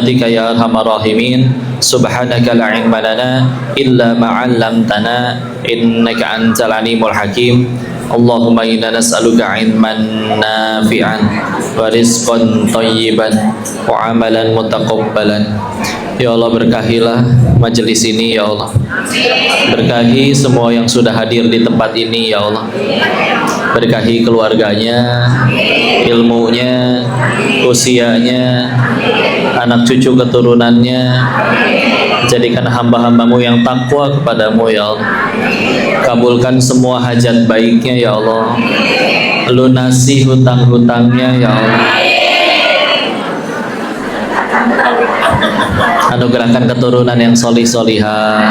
Tika ya arhamar rahimin. Subhanaka la ilma lana illa ma 'allamtana innaka antal alimul hakim. Allahumma inna nas'aluka ilman nafi'an wa rizqan thayyiban wa amalan mutaqabbalan. Ya Allah, berkahilah majelis ini ya Allah. Berkahi semua yang sudah hadir di tempat ini ya Allah. Berkahi keluarganya, ilmunya, usianya, anak cucu keturunannya. Jadikan hamba-hambamu yang takwa kepadamu ya Allah. Kabulkan semua hajat baiknya ya Allah. Lunasi hutang-hutangnya ya Allah. Anugerahkan keturunan yang solih-solihah.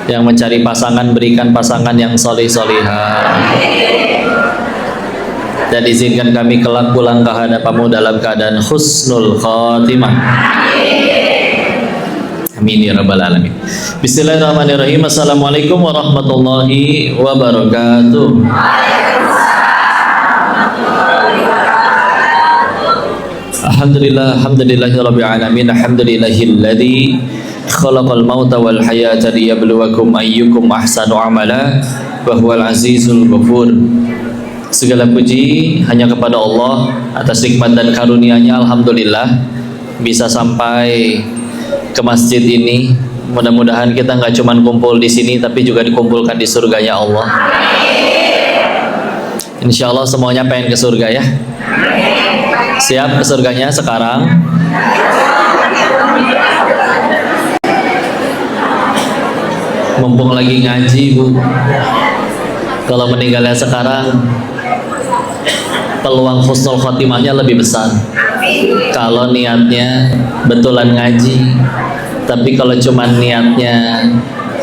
Yang mencari pasangan, berikan pasangan yang solih-solihah. Dan izinkan kami kelak pulang ke hadapanmu dalam keadaan husnul khatimah. Amin ya rabbal alamin. Bismillahirrahmanirrahim. Assalamualaikum warahmatullahi wabarakatuh. Alhamdulillah, alhamdulillahirabbil alamin. Alhamdulillahilladzi khalaqal mauta wal hayata liyabluwakum ayyukum ahsanu amala wa huwal azizul ghafur. Segala puji hanya kepada Allah atas nikmat dan karunia-Nya. Alhamdulillah bisa sampai ke masjid ini. Mudah-mudahan kita nggak cuma kumpul di sini tapi juga dikumpulkan di surganya Allah. Insya Allah semuanya pengen ke surga ya. Siap ke surganya sekarang? Mumpung lagi ngaji Bu. Kalau meninggalnya sekarang peluang husnul khotimahnya lebih besar. Kalau niatnya betulan ngaji, tapi kalau cuma niatnya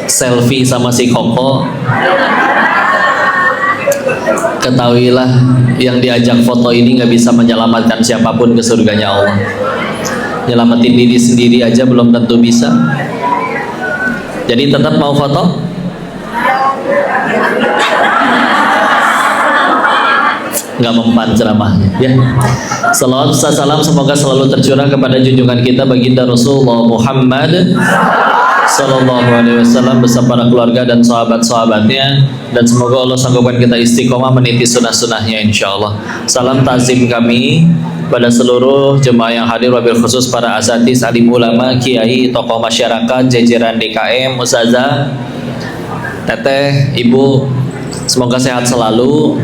selfie sama si Koko, ketahuilah yang diajak foto ini nggak bisa menyelamatkan siapapun ke surganya Allah. Nyelamatin diri sendiri aja belum tentu bisa. Jadi tetap mau foto? Nggak mempan ceramahnya ya. Salawat salam semoga selalu tercurah kepada junjungan kita baginda Rasulullah Muhammad Sallallahu alaihi wasallam beserta para keluarga dan sahabat-sahabatnya, dan semoga Allah sanggupkan kita istiqomah meniti sunnah-sunnahnya insyaallah. Salam takzim kami pada seluruh jemaah yang hadir, wabil khusus para asatiz, alim ulama, kiai, tokoh masyarakat, jajaran DKM, ustazah, teteh, ibu. Semoga sehat selalu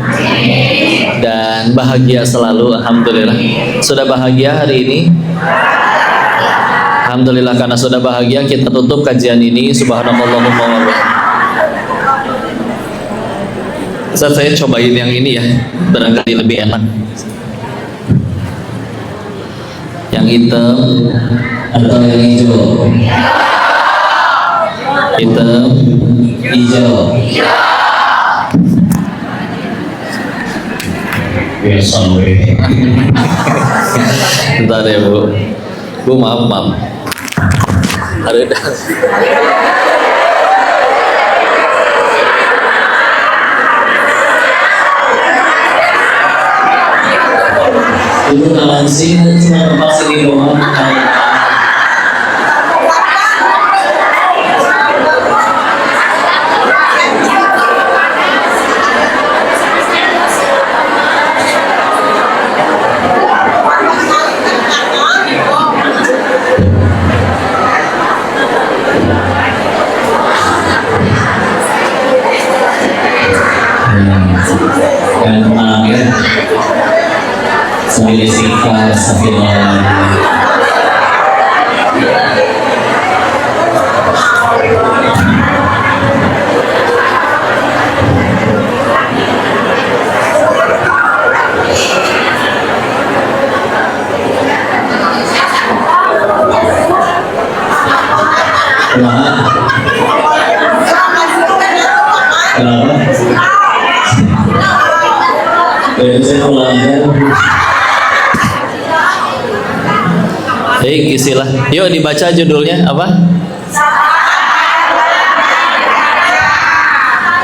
dan bahagia selalu. Alhamdulillah. Sudah bahagia hari ini? Alhamdulillah, karena sudah bahagia kita tutup kajian ini. Subhanallahumma wa bihamdihi. Saya cobain yang ini ya, barangkali lebih enak. Yang hitam atau yang hijau? Hitam, hijau. Biasa weh. Bentar ya Bu. Bu maaf. Ada. Ibu Nancy cuma pas ini doang. Dan tenang ya, sambil istighfar, Baik, istilah. Yuk dibaca judulnya apa?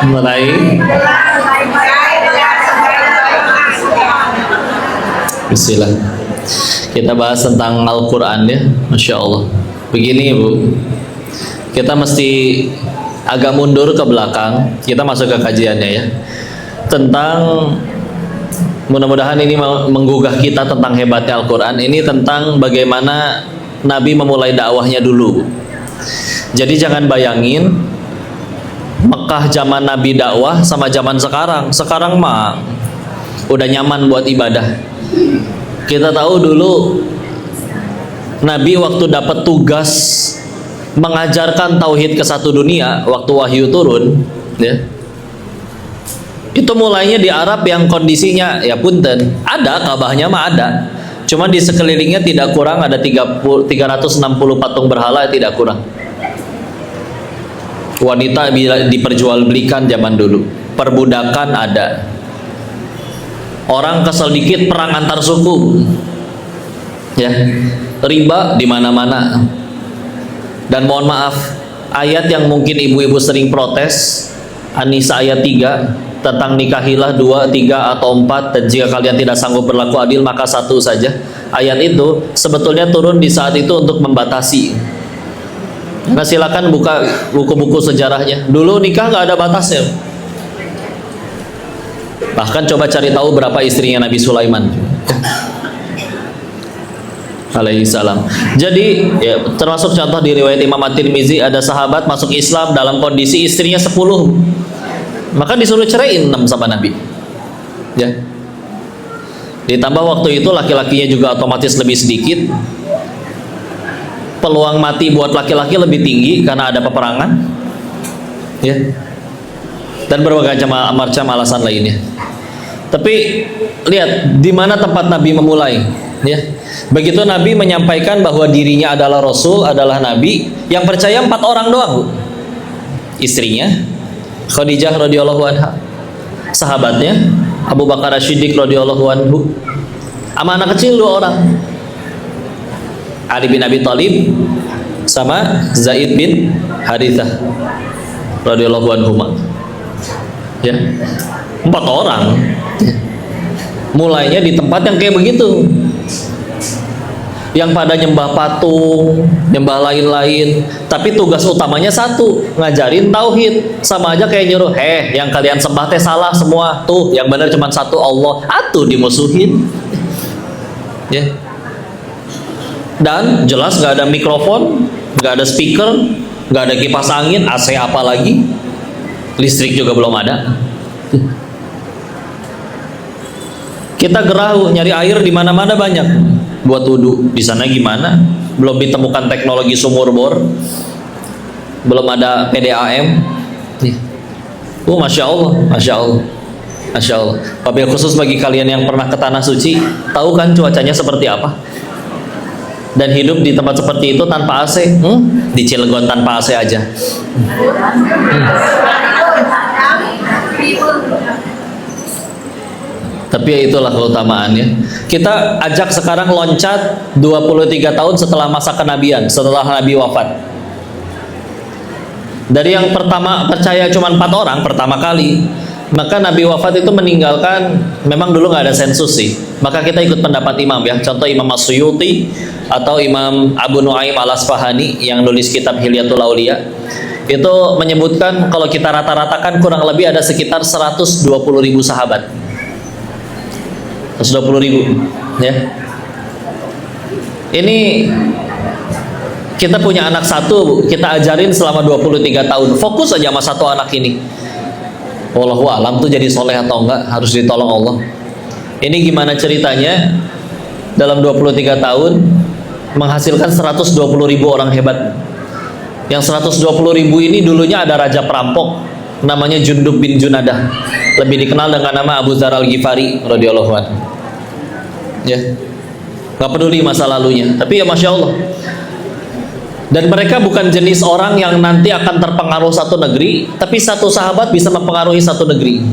Meraih. Istilah. Kita bahas tentang Al-Quran ya, Masya Allah. Begini Bu, kita mesti agak mundur ke belakang. Kita masuk ke kajiannya ya, tentang, mudah-mudahan ini menggugah kita tentang hebatnya Al-Quran. Ini tentang bagaimana Nabi memulai dakwahnya dulu. Jadi jangan bayangin Mekah zaman Nabi dakwah sama zaman sekarang. Sekarang mah udah nyaman buat ibadah. Kita tahu dulu Nabi waktu dapat tugas mengajarkan tauhid ke satu dunia, waktu wahyu turun ya, itu mulainya di Arab yang kondisinya ya punten, ada Ka'bahnya mah ada, cuma di sekelilingnya tidak kurang ada 360 patung berhala, tidak kurang. Wanita diperjualbelikan zaman dulu, perbudakan ada. Orang kesel dikit perang antar suku, ya, riba di mana-mana. Dan mohon maaf, ayat yang mungkin ibu-ibu sering protes, An-Nisa ayat 3 tentang nikahilah 2, 3 atau 4, dan jika kalian tidak sanggup berlaku adil maka 1 saja. Ayat itu sebetulnya turun di saat itu untuk membatasi. Nah, silakan buka buku-buku sejarahnya. Dulu nikah nggak ada batasnya. Bahkan coba cari tahu berapa istrinya Nabi Sulaiman alaihissalam. Jadi ya, termasuk contoh di riwayat Imam At-Tirmizi, ada sahabat masuk Islam dalam kondisi istrinya 10, maka disuruh ceraiin 6 sama Nabi ya. Ditambah waktu itu laki-lakinya juga otomatis lebih sedikit, peluang mati buat laki-laki lebih tinggi karena ada peperangan ya, dan berbagai macam alasan lainnya. Tapi lihat di mana tempat Nabi memulai ya. Begitu Nabi menyampaikan bahwa dirinya adalah Rasul, adalah Nabi, yang percaya 4 orang doang Bu. Istrinya Khadijah radhiyallahu anha, sahabatnya Abu Bakar As-Siddiq radhiyallahu anhu, sama anak kecil 2 orang, Ali bin Abi Thalib sama Zaid bin Harithah radhiyallahu anhu ya. 4 orang mulainya di tempat yang kayak begitu, yang pada nyembah patung, nyembah lain-lain, tapi tugas utamanya satu, ngajarin tauhid. Sama aja kayak nyuruh, yang kalian sembah teh salah semua, tuh yang benar cuma satu Allah, atuh dimusuhin ya. Dan jelas nggak ada mikrofon, nggak ada speaker, nggak ada kipas angin, AC apa lagi, listrik juga belum ada. Kita gerah nyari air di mana-mana banyak buat wudhu, di sana gimana? Belum ditemukan teknologi sumur bor, belum ada PDAM. Masya Allah, masya Allah, masya Allah. Wabil khusus bagi kalian yang pernah ke tanah suci, tahu kan cuacanya seperti apa? Dan hidup di tempat seperti itu tanpa AC, di Cilegon tanpa AC aja. Tapi ya itulah keutamaannya. Kita ajak sekarang loncat 23 tahun setelah masa kenabian, setelah Nabi wafat. Dari yang pertama percaya cuma 4 orang pertama kali, maka Nabi wafat itu meninggalkan, memang dulu nggak ada sensus sih, maka kita ikut pendapat imam ya. Contoh Imam As-Suyuti atau Imam Abu Nuaim Al-Asfahani yang nulis kitab Hilyatul Aulia, itu menyebutkan kalau kita rata-ratakan kurang lebih ada sekitar 120.000 sahabat. 120.000 ya. Ini kita punya anak satu Bu, kita ajarin selama 23 tahun, fokus aja sama satu anak ini. Wallahu alam tuh jadi soleh atau enggak, harus ditolong Allah. Ini gimana ceritanya? Dalam 23 tahun menghasilkan 120.000 orang hebat. Yang 120.000 ini dulunya ada raja perampok namanya Jundub bin Junadah, lebih dikenal dengan nama Abu Dzar Al-Ghifari radhiyallahu anhu ya. Gak peduli masa lalunya, tapi ya masya Allah. Dan mereka bukan jenis orang yang nanti akan terpengaruh satu negeri, tapi satu sahabat bisa mempengaruhi satu negeri.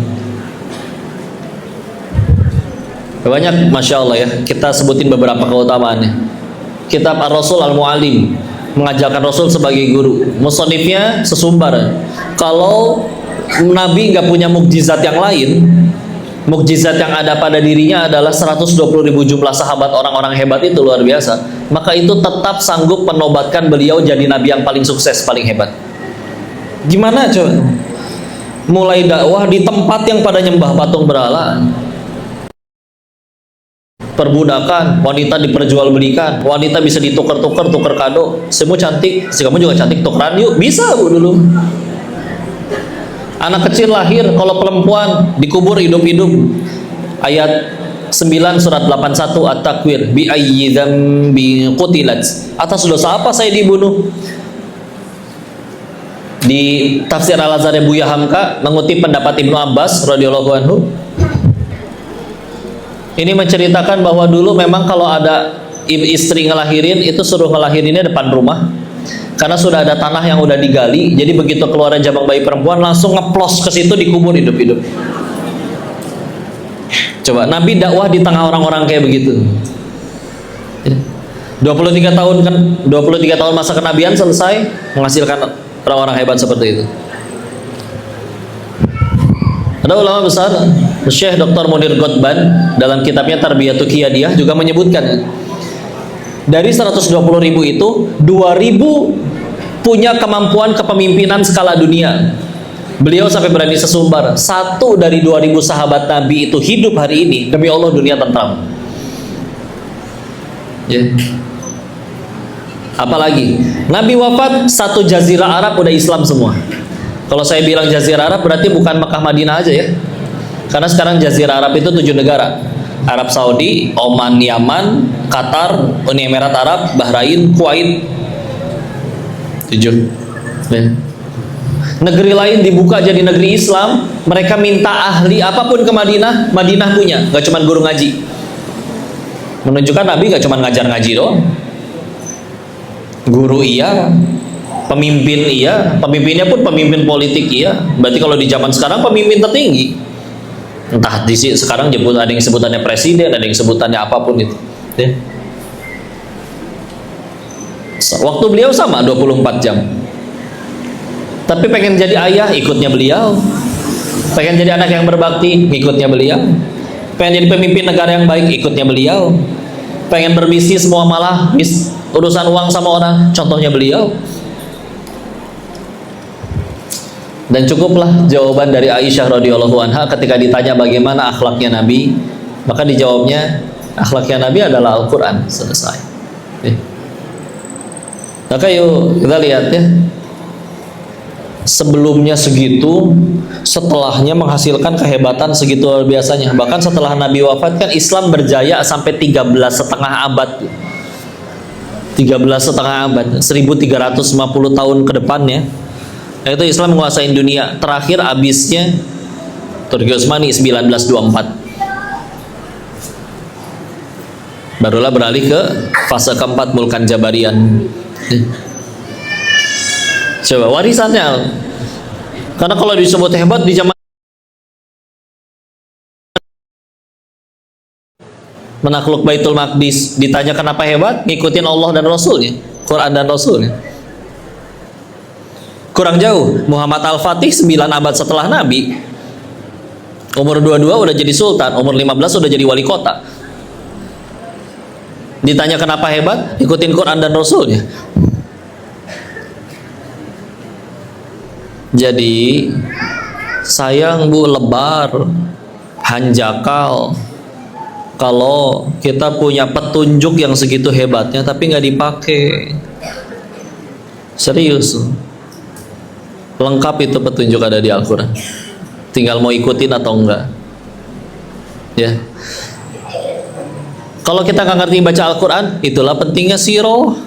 Banyak masya Allah ya, kita sebutin beberapa keutamaannya. Kitab Ar-Rasul Al-Mu'alim mengajarkan Rasul sebagai guru, musonifnya sesumbar. Kalau Nabi nggak punya mukjizat yang lain, mukjizat yang ada pada dirinya adalah 120.000 jumlah sahabat orang-orang hebat itu luar biasa, maka itu tetap sanggup menobatkan beliau jadi nabi yang paling sukses, paling hebat. Gimana coba? Mulai dakwah di tempat yang pada nyembah patung berhala, perbudakan, wanita diperjualbelikan, wanita bisa ditukar-tukar, tukar kado, semua cantik, si kamu juga cantik, tukeran yuk, bisa bu dulu. Anak kecil lahir, kalau perempuan dikubur hidup-hidup. Ayat 9 surat 81 At-Takwir, bi ayyi dzambi qutilat. Atas dosa apa saya dibunuh? Di tafsir Al-Azhar Buya Hamka mengutip pendapat Ibnu Abbas radhiyallahu anhu. Ini menceritakan bahwa dulu memang kalau ada istri ngelahirin itu suruh ngelahirinnya depan rumah. Karena sudah ada tanah yang udah digali, jadi begitu keluar jabang bayi perempuan langsung ngeplos ke situ, dikubur hidup-hidup. Coba Nabi dakwah di tengah orang-orang kayak begitu. 23 tahun kan, 23 tahun masa kenabian selesai menghasilkan orang-orang hebat seperti itu. Ada ulama besar, Syekh Dr. Munir Ghotban dalam kitabnya Tarbiyatul Qiyadiyah juga menyebutkan, dari 120.000 itu 2.000 punya kemampuan kepemimpinan skala dunia. Beliau sampai berani sesumbar, 1 dari 2.000 sahabat Nabi itu hidup hari ini, demi Allah dunia tentram. Ya. Apalagi Nabi wafat, 1 jazirah Arab udah Islam semua. Kalau saya bilang jazirah Arab berarti bukan Mekah Madinah aja ya. Karena sekarang jazirah Arab itu 7 negara. Arab Saudi, Oman, Yaman, Qatar, Uni Emirat Arab, Bahrain, Kuwait. 7. Ya. Negeri lain dibuka jadi negeri Islam, mereka minta ahli apapun ke Madinah, Madinah punya, gak cuma guru ngaji. Menunjukkan Nabi gak cuma ngajar ngaji doang. Guru iya, pemimpin iya, pemimpinnya pun pemimpin politik iya. Berarti kalau di zaman sekarang pemimpin tertinggi. Entah di sekarang jemput, ada yang sebutannya presiden, ada yang sebutannya apapun itu. Ya. Waktu beliau sama 24 jam. Tapi pengen jadi ayah, ikutnya beliau. Pengen jadi anak yang berbakti, ikutnya beliau. Pengen jadi pemimpin negara yang baik, ikutnya beliau. Pengen berbisnis semua malah urusan uang sama orang, contohnya beliau. Dan cukuplah jawaban dari Aisyah radhiyallahu anha ketika ditanya bagaimana akhlaknya Nabi, maka dijawabnya akhlaknya Nabi adalah Al-Quran. Selesai. Maka yuk kita lihat ya, sebelumnya segitu, setelahnya menghasilkan kehebatan segitu luar biasanya. Bahkan setelah Nabi wafat kan Islam berjaya sampai 13,5 abad. 13,5 abad, 1350 tahun ke depannya. Itu Islam menguasai dunia. Terakhir habisnya Turki Utsmani 1924. Barulah beralih ke fase keempat Mulkan Jabarian. Coba warisannya. Karena kalau disebut hebat di zaman menakluk Baitul Maqdis, ditanya kenapa hebat? Ngikutin Allah dan Rasulnya, Quran dan Rasulnya. Kurang jauh, Muhammad Al-Fatih 9 abad setelah Nabi, umur 22 udah jadi sultan, umur 15 udah jadi wali kota. Ditanya kenapa hebat? Ikutin Quran dan Rasulnya. Jadi sayang bu, lebar, hanjakal kalau kita punya petunjuk yang segitu hebatnya tapi nggak dipakai. Serius, lengkap itu petunjuk ada di Al-Quran, tinggal mau ikutin atau enggak ya. Kalau kita nggak ngerti baca Al-Quran, itulah pentingnya siroh.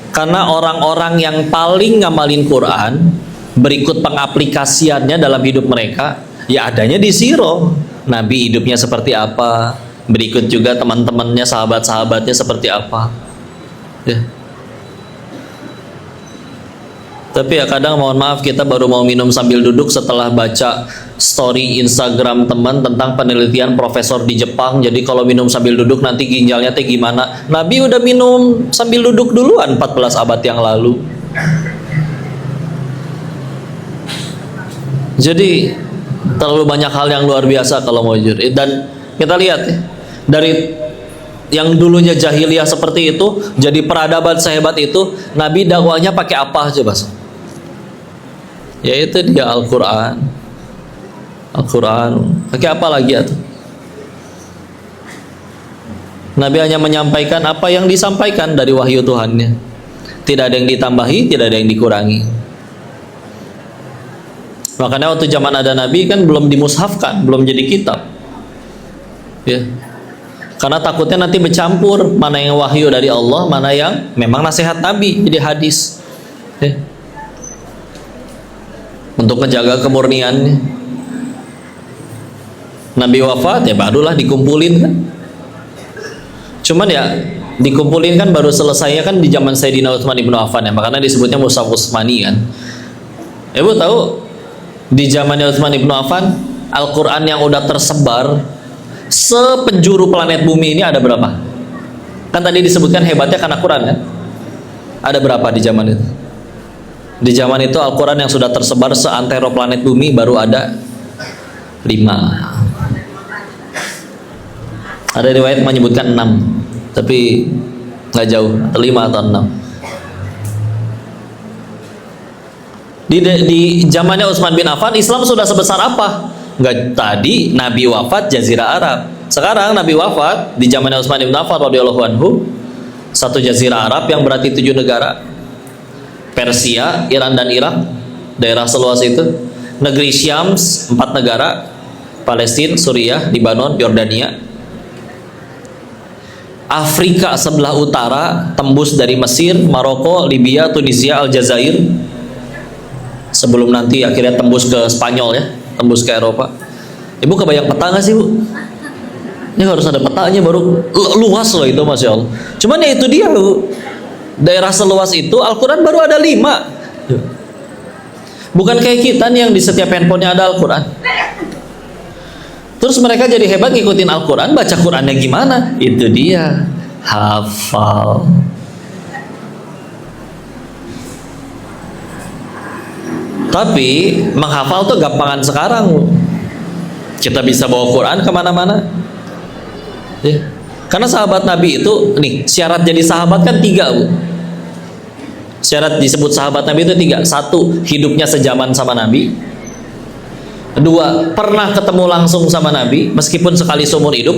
Karena orang-orang yang paling ngamalin Quran, berikut pengaplikasiannya dalam hidup mereka, ya adanya di siroh. Nabi hidupnya seperti apa, berikut juga teman-temannya, sahabat-sahabatnya seperti apa ya. Tapi ya kadang mohon maaf, kita baru mau minum sambil duduk setelah baca story Instagram teman tentang penelitian profesor di Jepang. Jadi kalau minum sambil duduk nanti ginjalnya teh gimana. Nabi udah minum sambil duduk duluan 14 abad yang lalu. Jadi Terlalu banyak hal yang luar biasa kalau mau jujur. Dan kita lihat ya, dari yang dulunya jahiliyah seperti itu jadi peradaban sehebat itu, Nabi dakwahnya pakai apa aja Bas? Yaitu dia Al-Quran. Al-Quran pakai apa lagi ya tuh? Nabi hanya menyampaikan apa yang disampaikan dari wahyu Tuhannya. Tidak ada yang ditambahi, tidak ada yang dikurangi. Makanya waktu zaman ada Nabi kan belum dimushafkan, belum jadi kitab. Ya. Karena takutnya nanti bercampur mana yang wahyu dari Allah, mana yang memang nasihat Nabi jadi hadis. Ya. Untuk menjaga kemurniannya. Nabi wafat ya barulah dikumpulin kan. Cuman ya dikumpulin kan baru selesainya kan di zaman Sayyidina Utsman ibnu Affan ya, makanya disebutnya Mushaf Utsmani kan. Ibu tahu di zamannya Utsman ibnu Affan Al-Quran yang udah tersebar sepenjuru planet bumi ini ada berapa? Kan tadi disebutkan hebatnya karena Quran kan? Ada berapa di zaman itu? Di zaman itu Al-Quran yang sudah tersebar seantero planet bumi baru ada 5. Ada riwayat menyebutkan 6, tapi nggak jauh, 5 atau 6. Di zamannya Utsman bin Affan Islam sudah sebesar apa? Nggak, tadi Nabi wafat Jazirah Arab. Sekarang Nabi wafat di zamannya Utsman bin Affan radhiyallahu anhu, satu Jazirah Arab yang berarti 7 negara. Persia, Iran dan Irak, daerah seluas itu. Negeri Syam 4 negara, Palestina, Suriah, Libanon, Yordania. Afrika sebelah utara tembus dari Mesir, Maroko, Libya, Tunisia, Aljazair. Sebelum nanti akhirnya tembus ke Spanyol ya, tembus ke Eropa. Ibu kebayang peta nggak sih Bu? Ini harus ada petanya baru luas loh itu, Masya Allah. Cuman ya itu dia Bu, daerah seluas itu Al-Quran baru ada 5. Bukan kayak kita nih yang di setiap handphonenya ada Al-Quran. Terus mereka jadi hebat ngikutin Al-Quran, baca Qurannya gimana? Itu dia, hafal. Tapi menghafal tuh gampangan sekarang. Kita bisa bawa Quran kemana-mana. Ya. Karena sahabat Nabi itu, nih syarat jadi sahabat kan 3 Bu. Syarat disebut sahabat Nabi itu 3. 1, hidupnya sejaman sama Nabi. 2, pernah ketemu langsung sama Nabi meskipun sekali seumur hidup.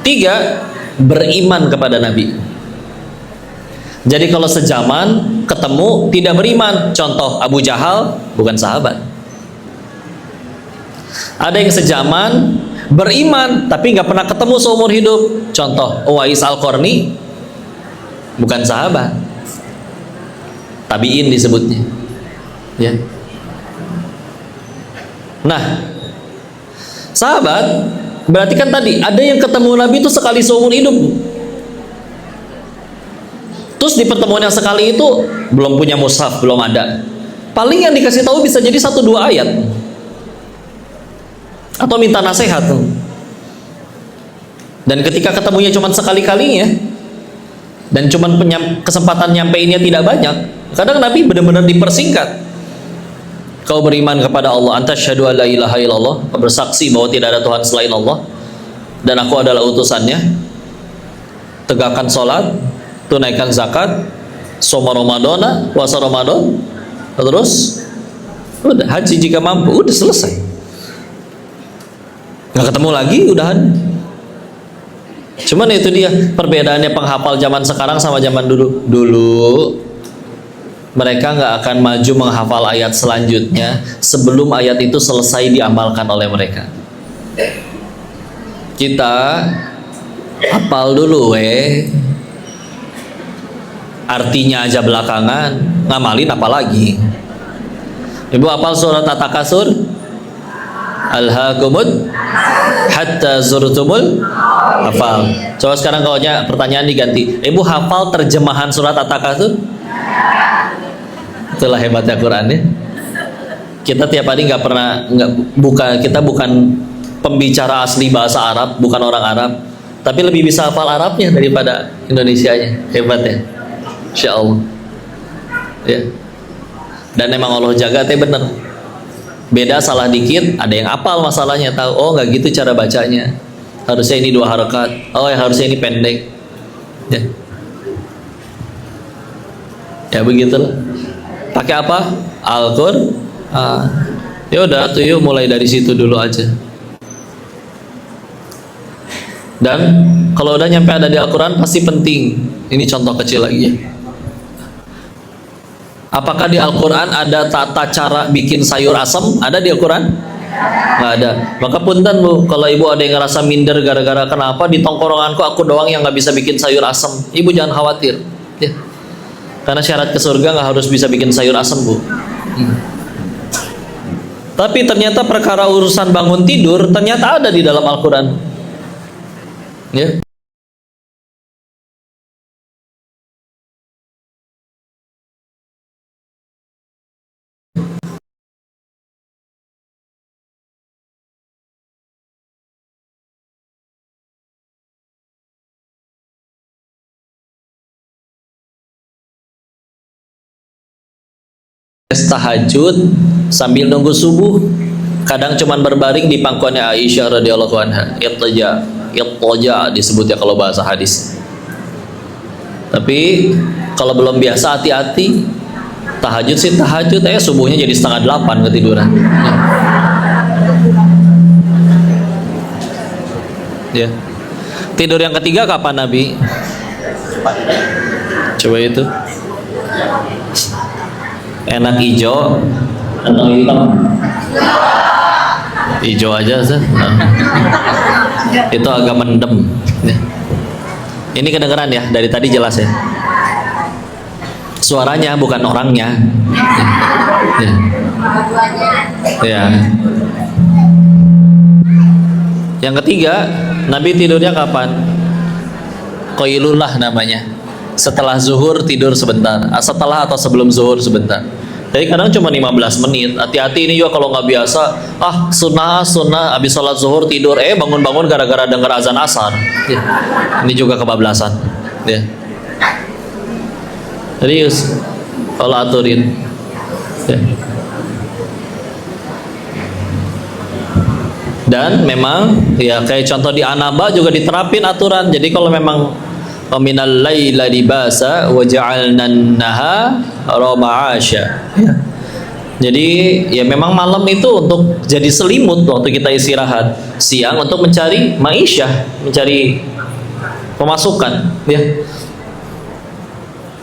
3, beriman kepada Nabi. Jadi kalau sejaman ketemu tidak beriman, contoh Abu Jahal bukan sahabat. Ada yang sejaman beriman tapi nggak pernah ketemu seumur hidup, contoh Uwais Al-Qarni bukan sahabat, tabiin disebutnya. Ya. Nah, sahabat berarti kan tadi ada yang ketemu Nabi itu sekali seumur hidup. Terus di pertemuan yang sekali itu belum punya mushaf, belum ada. Paling yang dikasih tahu bisa jadi 1-2 ayat. Atau minta nasihat. Dan ketika ketemunya cuma sekali-kalinya dan cuma kesempatan nyampeinnya tidak banyak, kadang Nabi benar-benar dipersingkat. Kau beriman kepada Allah, anta syahadu alla ilaha illallah, bersaksi bahwa tidak ada Tuhan selain Allah dan aku adalah utusannya. Tegakkan sholat, tunaikan zakat, soma Ramadana, puasa Ramadan, terus udah haji jika mampu, udah selesai. Nggak ketemu lagi, udahan. Cuman itu dia perbedaannya penghafal zaman sekarang sama zaman dulu. Dulu mereka nggak akan maju menghafal ayat selanjutnya sebelum ayat itu selesai diamalkan oleh mereka. Kita hafal dulu artinya aja belakangan, ngamalin apalagi. Ibu hafal surat At-Takasur? Alhaakumut hatta zurtumul, hafal. Coba sekarang kalau pertanyaan diganti, Ibu hafal terjemahan surat At-Takasur? Itulah hebatnya Quran ya. Kita tiap hari nggak pernah kita bukan pembicara asli bahasa Arab, bukan orang Arab, tapi lebih bisa hafal Arabnya daripada Indonesianya. Hebat ya. Insya Allah ya. Dan emang Allah jaga teh bener Beda salah dikit, ada yang apal masalahnya, tahu, oh nggak gitu cara bacanya. Harusnya ini 2 harakat. Oh ya harusnya ini pendek. Ya. Ya begitulah. Pakai apa? Al-Qur'an. Ya udah tuh yuk mulai dari situ dulu aja. Dan kalau udah nyampe ada di Al-Qur'an pasti penting. Ini contoh kecil lagi ya. Apakah di Al-Quran ada tata cara bikin sayur asam? Ada di Al-Quran? Nggak ada. Maka punten bu, kalau ibu ada yang ngerasa minder gara-gara kenapa di tongkoronganku aku doang yang nggak bisa bikin sayur asam, ibu jangan khawatir. Ya. Karena syarat ke surga nggak harus bisa bikin sayur asam bu. Tapi ternyata perkara urusan bangun tidur ternyata ada di dalam Al-Quran. Ya. Tahajud sambil nunggu subuh, kadang cuman berbaring di pangkuannya Aisyah radhiyallahu anha. Ittaja disebutnya kalau bahasa hadis. Tapi kalau belum biasa hati-hati. Tahajud sih tahajud, subuhnya jadi 7:30 ketiduran. Ya. Tidur yang ketiga kapan Nabi? Coba itu. Enak hijau atau hitam? Hijau aja sih. Itu agak mendem. Ini kedengeran ya, dari tadi jelas ya. Suaranya bukan orangnya. Ya. Yang ketiga, Nabi tidurnya kapan? Qailullah namanya. Setelah zuhur tidur sebentar, setelah atau sebelum zuhur sebentar. Jadi kadang cuma 15 menit. Hati-hati ini juga kalau nggak biasa. Sunnah habis sholat zuhur tidur. Bangun-bangun gara-gara dengar azan asar. Ya. Ini juga kebablasan. Ya. Serius. Kalau aturin. Ya. Dan memang ya kayak contoh di Anaba juga diterapin aturan. Jadi kalau memang minal laila libasa wa ja'alna an-nahara ma'asya. Ya. Jadi ya memang malam itu untuk jadi selimut waktu kita istirahat, siang untuk mencari ma'isyah, mencari pemasukan, ya.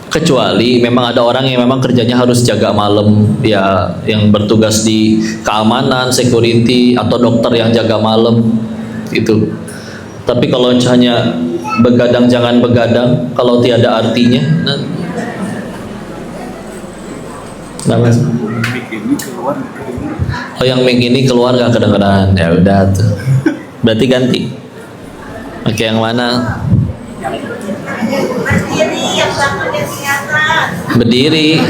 Kecuali memang ada orang yang memang kerjanya harus jaga malam, ya, yang bertugas di keamanan, security atau dokter yang jaga malam itu. Tapi kalau hanya begadang jangan begadang kalau tiada artinya. Oh yang mic ini keluar gak kedengeran, ya udah tuh. Berarti ganti. Oke, yang mana? Berdiri.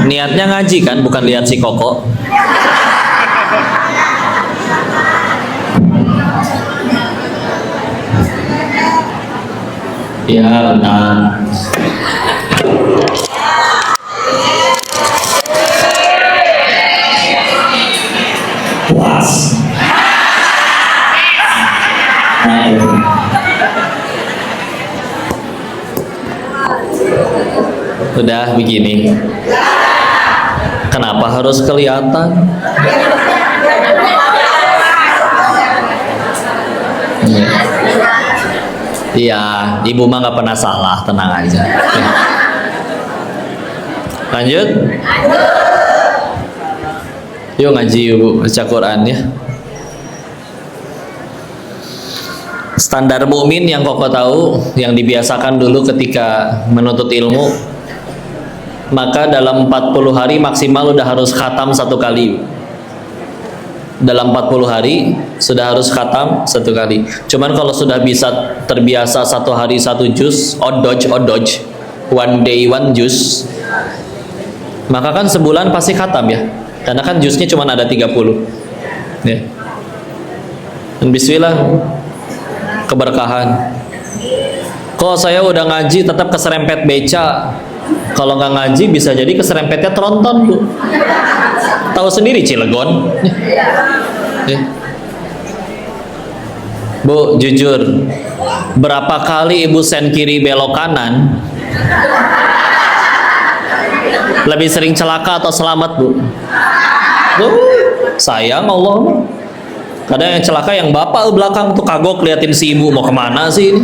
Niatnya ngaji kan, bukan lihat si Koko. Ya benar. Puas. Udah begini. Kenapa harus kelihatan? Iya, ibu mah nggak pernah salah, tenang aja. Lanjut. Yuk ngaji ibu, baca Quran ya. Standar mukmin yang Koko tahu, yang dibiasakan dulu ketika menuntut ilmu, maka dalam 40 hari maksimal udah harus khatam 1 kali. Dalam 40 hari sudah harus khatam 1 kali. Cuman kalau sudah bisa terbiasa 1 hari 1 juz, odoj, one day 1 juz, maka kan sebulan pasti khatam ya. Karena kan juznya cuma ada 30 ya. Dan bismillah, keberkahan. Kok saya udah ngaji tetap keserempet beca. Kalau nggak ngaji bisa jadi keserempetnya tronton bu. Tahu sendiri Cilegon. Ya. Bu, jujur, berapa kali ibu sen kiri belok kanan? Lebih sering celaka atau selamat, Bu? Sayang Allah. Kadang yang celaka yang bapak belakang tuh kagok liatin si ibu mau kemana sih ini.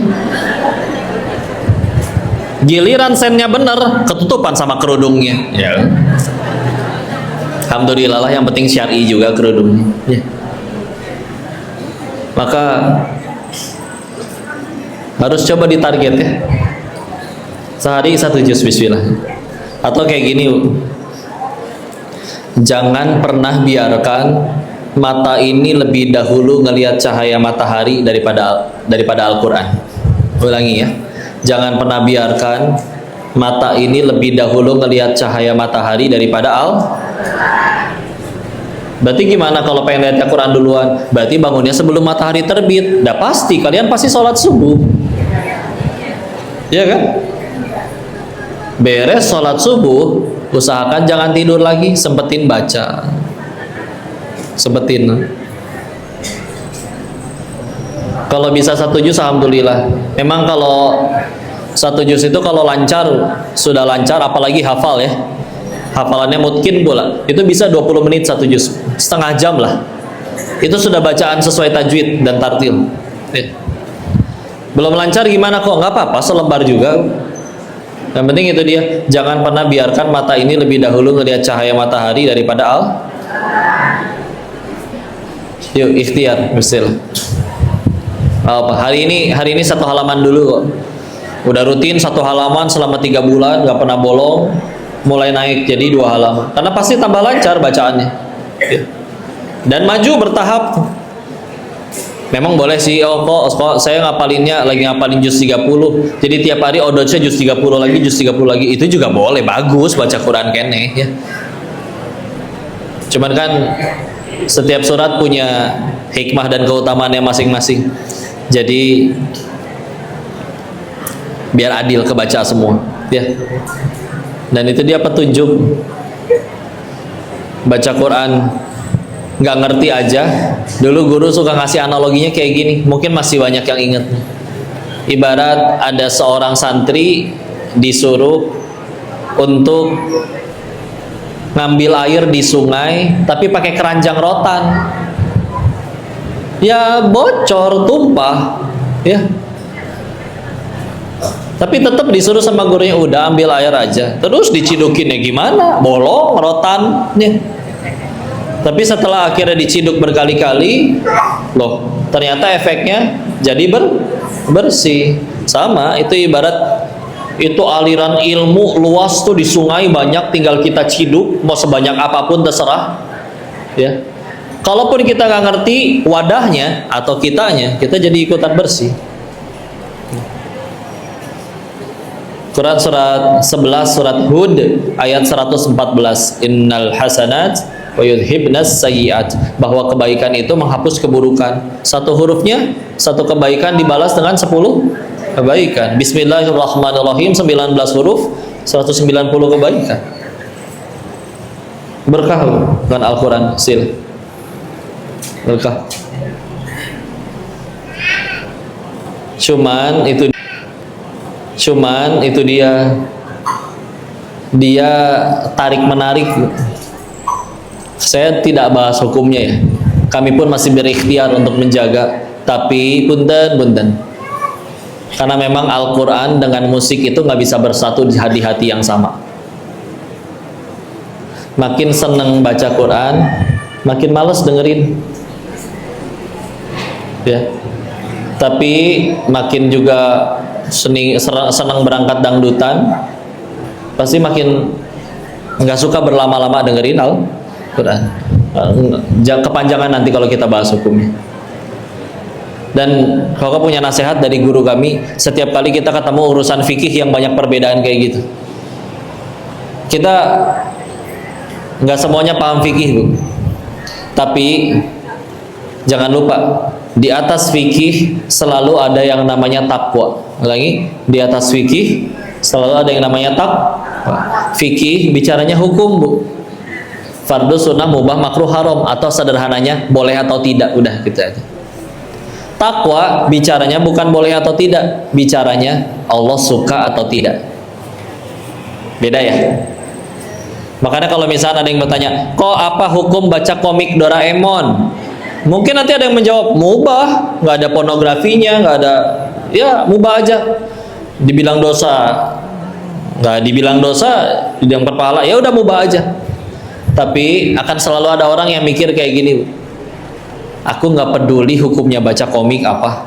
Giliran sennya bener ketutupan sama kerudungnya. Ya. Alhamdulillah lah, yang penting syar'i juga kerudungnya. Ya. Maka harus coba ditarget ya. Sehari 1 juz bismillah. Atau kayak gini, jangan pernah biarkan mata ini lebih dahulu ngelihat cahaya matahari daripada Al-Quran. Ulangi ya, jangan pernah biarkan mata ini lebih dahulu ngelihat cahaya matahari daripada Berarti gimana kalau pengen lihat Al-Quran duluan? Berarti bangunnya sebelum matahari terbit. Udah pasti, kalian pasti sholat subuh, ya kan? Beres sholat subuh, usahakan jangan tidur lagi, sempetin baca, sempetin. Kalau bisa 1 juz alhamdulillah. Memang kalau 1 juz itu kalau lancar, sudah lancar, apalagi hafal ya, hafalannya mungkin bola, itu bisa 20 menit 1 juz, setengah jam lah. Itu sudah bacaan sesuai tajwid dan tartil ya. Belum lancar gimana kok? Nggak apa-apa, selembar juga. Yang penting itu dia, jangan pernah biarkan mata ini lebih dahulu ngelihat cahaya matahari daripada Yuk ikhtiar, bismillah. Apa? Hari ini 1 halaman dulu kok. Udah rutin 1 halaman selama 3 bulan, nggak pernah bolong. Mulai naik jadi 2 halaman. Karena pasti tambah lancar bacaannya. Ya. Dan maju bertahap. Memang boleh sih, kok saya ngapalinnya lagi ngapalin juz 30. Jadi tiap hari odotnya juz 30 lagi, juz 30 lagi. Itu juga boleh, bagus baca Quran kene ya. Cuman kan setiap surat punya hikmah dan keutamaannya masing-masing. Jadi biar adil kebaca semua ya. Dan itu dia petunjuk. Baca Quran nggak ngerti aja. Dulu guru suka ngasih analoginya kayak gini, mungkin masih banyak yang inget. Ibarat ada seorang santri disuruh untuk ngambil air di sungai tapi pakai keranjang rotan, ya bocor, tumpah ya. Tapi tetap disuruh sama gurunya, udah ambil air aja. Terus dicidukin ya gimana, bolong rotannya. Tapi setelah akhirnya diciduk berkali-kali, loh ternyata efeknya jadi bersih. Sama, itu ibarat itu aliran ilmu luas tuh di sungai banyak, tinggal kita ciduk mau sebanyak apapun terserah ya. Kalaupun kita nggak ngerti wadahnya atau kitanya, kita jadi ikutan bersih. Quran surat 11 surat Hud ayat 114, innal hasanat wa yudhibnas sayyiat, bahwa kebaikan itu menghapus keburukan. Satu hurufnya, satu kebaikan dibalas dengan 10 kebaikan. Bismillahirrahmanirrahim, 19 huruf, 190 kebaikan. Berkah dengan Al-Quran, sil berkah. Cuman itu dia tarik menarik. Saya tidak bahas hukumnya ya, kami pun masih berikhtiar untuk menjaga. Tapi punten, karena memang Al-Quran dengan musik itu nggak bisa bersatu di hati yang sama. Makin seneng baca Quran, makin males dengerin ya. Tapi makin juga senang berangkat dangdutan, pasti makin nggak suka berlama-lama dengerin Al-Quran. Kepanjangan nanti kalau kita bahas hukumnya. Dan kalau punya nasihat dari guru kami, setiap kali kita ketemu urusan fikih yang banyak perbedaan kayak gitu, kita nggak semuanya paham fikih, Bu. Tapi jangan lupa, di atas fikih selalu ada yang namanya takwa. Lagi, di atas fikih selalu ada yang namanya takwa. Fikih bicaranya hukum, Bu. fardu, sunnah, mubah, makruh, haram, atau sederhananya boleh atau tidak, udah gitu aja. Takwa bicaranya bukan boleh atau tidak, bicaranya Allah suka atau tidak. Beda ya. Makanya kalau misalnya ada yang bertanya, kok apa hukum baca komik Doraemon? Mungkin nanti ada yang menjawab, mubah, nggak ada pornografinya, nggak ada, ya mubah aja. Dibilang dosa, nggak dibilang dosa, dibilang berpahala, ya udah mubah aja. Tapi akan selalu ada orang yang mikir kayak gini, aku nggak peduli hukumnya baca komik apa.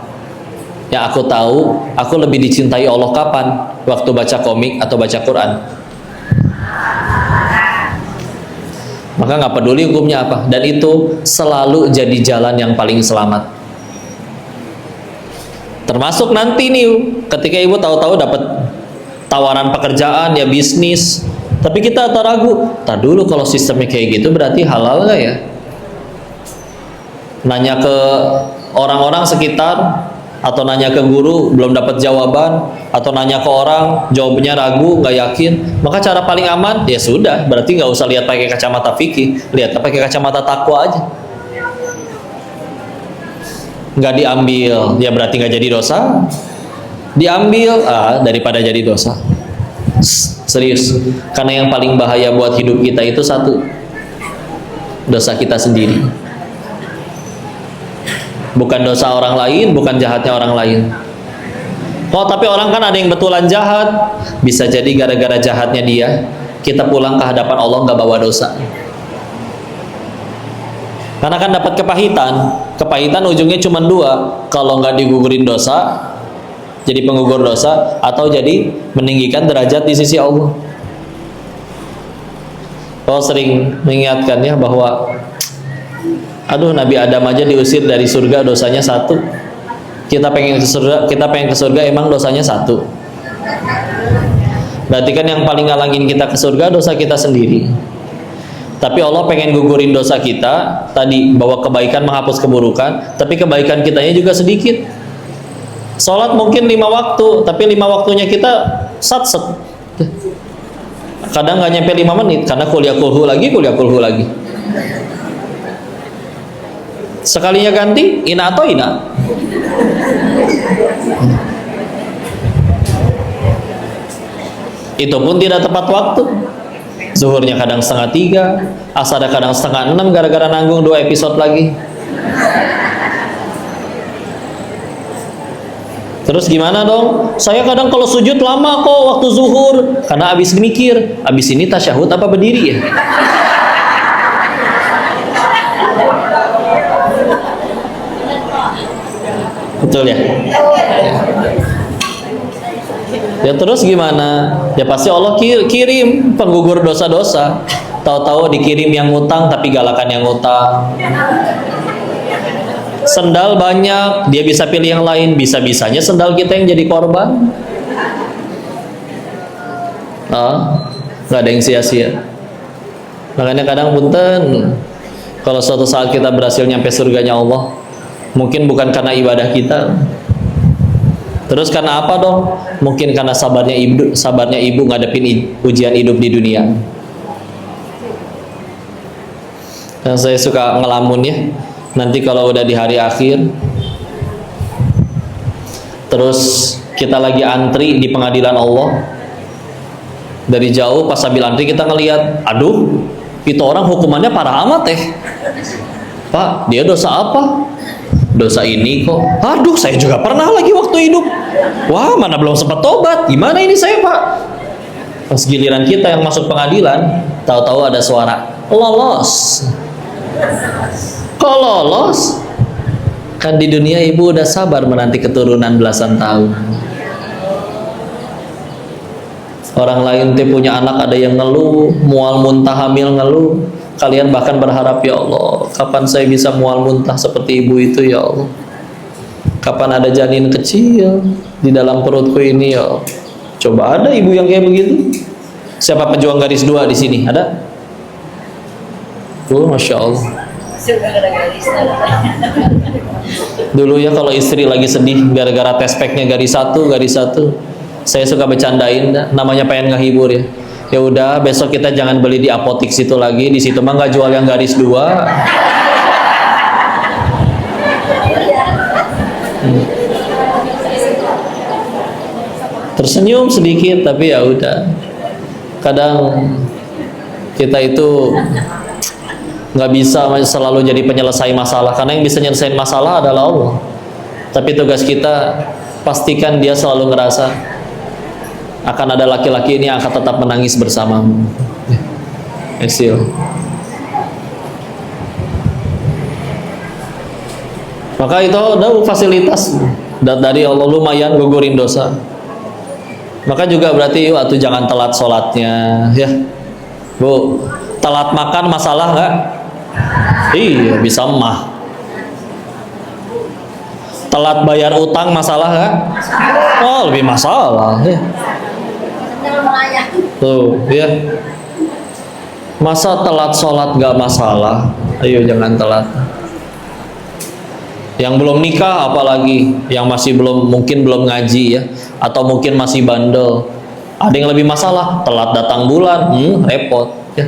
Yang aku tahu, aku lebih dicintai Allah kapan? Waktu baca komik atau baca Quran. Maka nggak peduli hukumnya apa, dan itu selalu jadi jalan yang paling selamat. Termasuk nanti nih, ketika ibu tahu-tahu dapat tawaran pekerjaan, ya bisnis, tapi kita ragu, tar dulu kalau sistemnya kayak gitu berarti halal nggak ya? Nanya ke orang-orang sekitar, atau nanya ke guru belum dapat jawaban, atau nanya ke orang jawabnya ragu, nggak yakin, maka cara paling aman ya sudah, berarti nggak usah lihat pakai kacamata fikih, lihat pakai kacamata takwa aja. Nggak diambil ya berarti nggak jadi dosa, diambil daripada jadi dosa. Serius, karena yang paling bahaya buat hidup kita itu satu, dosa kita sendiri. Bukan dosa orang lain, bukan jahatnya orang lain. Oh, tapi orang kan ada yang betulan jahat. Bisa jadi gara-gara jahatnya dia, kita pulang ke hadapan Allah nggak bawa dosa. Karena kan dapat kepahitan. Kepahitan ujungnya cuma dua. Kalau nggak digugurin dosa, jadi penggugur dosa, atau jadi meninggikan derajat di sisi Allah. Oh, sering mengingatkan ya bahwa aduh, Nabi Adam aja diusir dari surga dosanya satu. Kita pengen ke surga emang dosanya satu. Berarti kan yang paling ngalangin kita ke surga dosa kita sendiri. Tapi Allah pengen gugurin dosa kita tadi, bahwa kebaikan menghapus keburukan, tapi kebaikan kitanya juga sedikit. Sholat mungkin 5 waktu, tapi 5 waktunya kita sat-set. Kadang nggak nyampe 5 menit karena kuliah kulhu lagi. Sekalinya ganti ina atau ina. Itu pun tidak tepat waktu. Zuhurnya kadang 2:30, asar kadang 5:30 gara-gara nanggung 2 episode lagi. Terus gimana dong? Saya kadang kalau sujud lama kok waktu zuhur, karena abis mikir, abis ini tasyahud apa berdiri ya? Betul ya? Ya terus gimana? Ya pasti Allah kirim penggugur dosa-dosa. Tahu-tahu dikirim yang ngutang tapi galakan yang ngutang. Sendal banyak, dia bisa pilih yang lain. Bisa-bisanya sendal kita yang jadi korban. Nggak ada yang sia-sia. Makanya kadang punten, kalau suatu saat kita berhasil nyampe surganya Allah, mungkin bukan karena ibadah kita. Terus karena apa dong? Mungkin karena sabarnya ibu ngadepin ujian hidup di dunia. Yang saya suka ngelamun ya, nanti kalau udah di hari akhir, terus kita lagi antri di pengadilan Allah, dari jauh pas sambil antri kita ngelihat, aduh, itu orang hukumannya parah amat Pak, dia dosa apa? Dosa ini kok. Aduh, saya juga pernah lagi waktu hidup. Wah, mana belum sempat tobat. Gimana ini saya, Pak? Pas giliran kita yang masuk pengadilan, tahu-tahu ada suara, lolos. Kok lolos? Kan di dunia ibu udah sabar menanti keturunan belasan tahun. Orang lain tuh punya anak ada yang ngeluh, mual muntah hamil ngeluh. Kalian bahkan berharap, ya Allah, kapan saya bisa mual muntah seperti ibu itu ya Allah? Kapan ada janin kecil di dalam perutku ini ya Allah? Coba ada ibu yang kayak begitu? Siapa pejuang garis 2 di sini? Ada? Masya Allah. Dulu ya kalau istri lagi sedih gara-gara tespeknya garis 1, saya suka bercandain, namanya pengen ngehibur ya. Ya udah, besok kita jangan beli di apotik situ lagi, di situ mah nggak jual yang garis 2. Tersenyum sedikit, tapi ya udah. Kadang kita itu nggak bisa selalu jadi penyelesai masalah, karena yang bisa nyelesain masalah adalah Allah. Tapi tugas kita pastikan dia selalu ngerasa akan ada laki-laki ini yang akan tetap menangis bersamamu. Eksil. Maka itu ada fasilitas dari Allah, lumayan gugurin dosa. Maka juga berarti waktu jangan telat sholatnya, ya Bu. Telat makan masalah nggak? Iya, bisa mah. Telat bayar utang masalah nggak? Oh, lebih masalah, ya. Tuh, ya. Masa telat sholat nggak masalah? Ayo jangan telat. Yang belum nikah apalagi, yang masih mungkin belum ngaji ya, atau mungkin masih bandel, ada yang lebih masalah, telat datang bulan, repot ya.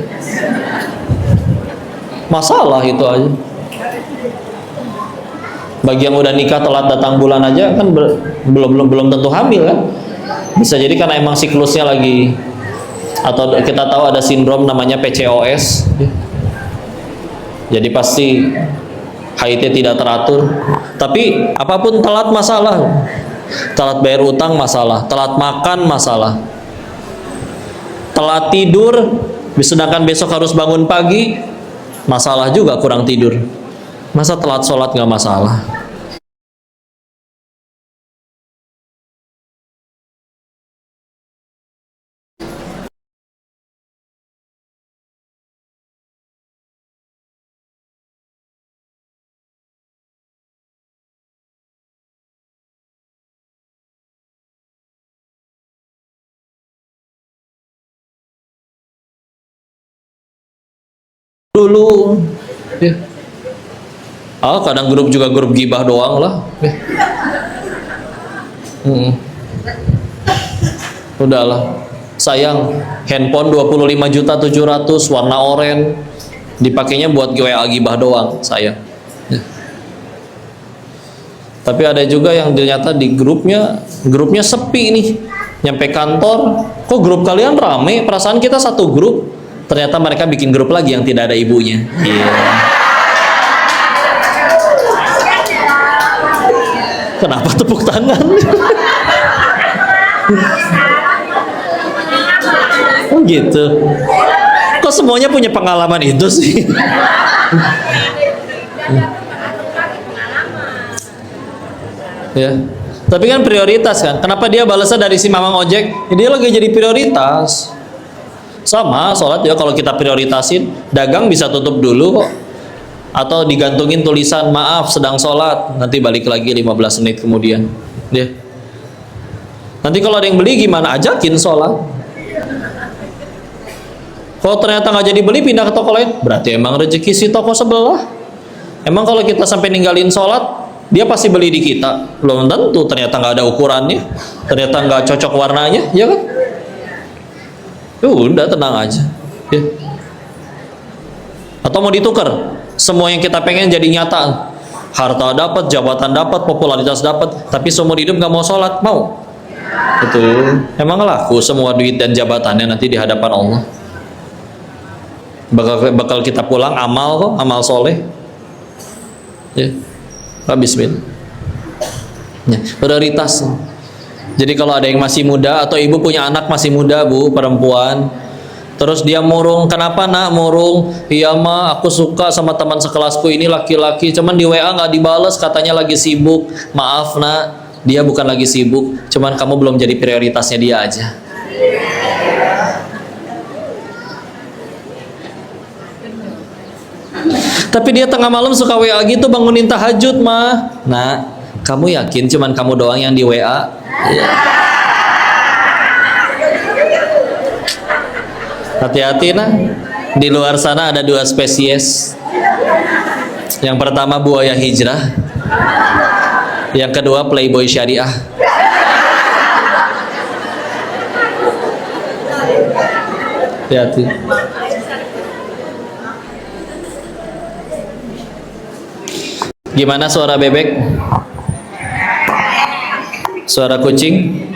Masalah itu aja. Bagi yang udah nikah telat datang bulan aja kan belum tentu hamil kan, bisa jadi karena emang siklusnya lagi, atau kita tahu ada sindrom namanya PCOS ya. Jadi pasti haidnya tidak teratur. Tapi apapun telat masalah. Telat bayar utang masalah, telat makan masalah, telat tidur, sedangkan besok harus bangun pagi, masalah juga kurang tidur. Masa telat sholat nggak masalah? Dulu ya. Kadang grup juga grup gibah doang lah ya. Udahlah, sayang handphone 25.700.000 warna oranye dipakainya buat WA gibah doang, sayang ya. Tapi ada juga yang ternyata di grupnya sepi nih, nyampe kantor kok grup kalian rame, perasaan kita satu grup. Ternyata mereka bikin grup lagi yang tidak ada ibunya. Iya. Kenapa tepuk tangan? Oh gitu. Kok semuanya punya pengalaman itu sih? Ya. Tapi kan prioritas kan. Kenapa dia balasnya dari si mamang ojek? Ya, dia lagi jadi prioritas. Sama sholat ya, kalau kita prioritasin, dagang bisa tutup dulu kok, atau digantungin tulisan maaf sedang sholat, nanti balik lagi 15 menit kemudian ya. Nanti kalau ada yang beli gimana, ajakin sholat. Kalau ternyata nggak jadi beli, pindah ke toko lain, berarti emang rezeki si toko sebelah. Emang kalau kita sampai ninggalin sholat, dia pasti beli di kita? Belum tentu. Ternyata nggak ada ukurannya, ternyata nggak cocok warnanya, ya kan? Udah tenang aja ya. Atau mau ditukar, semua yang kita pengen jadi nyata, harta dapat, jabatan dapat, popularitas dapat, tapi seumur hidup nggak mau sholat, mau? Betul. Emang laku semua duit dan jabatannya nanti di hadapan Allah? Bakal kita pulang amal kok, amal soleh ya. Bismillah ya, prioritas. Jadi kalau ada yang masih muda, atau ibu punya anak masih muda, Bu, perempuan, terus dia murung, kenapa nak murung? Iya ma, aku suka sama teman sekelasku ini laki-laki, cuman di WA nggak dibales, katanya lagi sibuk. Maaf nak, dia bukan lagi sibuk, cuman kamu belum jadi prioritasnya dia aja. Tapi dia tengah malam suka WA gitu, bangunin tahajud mah. Nah, kamu yakin cuman kamu doang yang di WA? Ya. Hati-hati nah, di luar sana ada 2 spesies. Yang pertama buaya hijrah, yang kedua playboy syariah. Hati-hati. Gimana suara bebek? Suara kucing?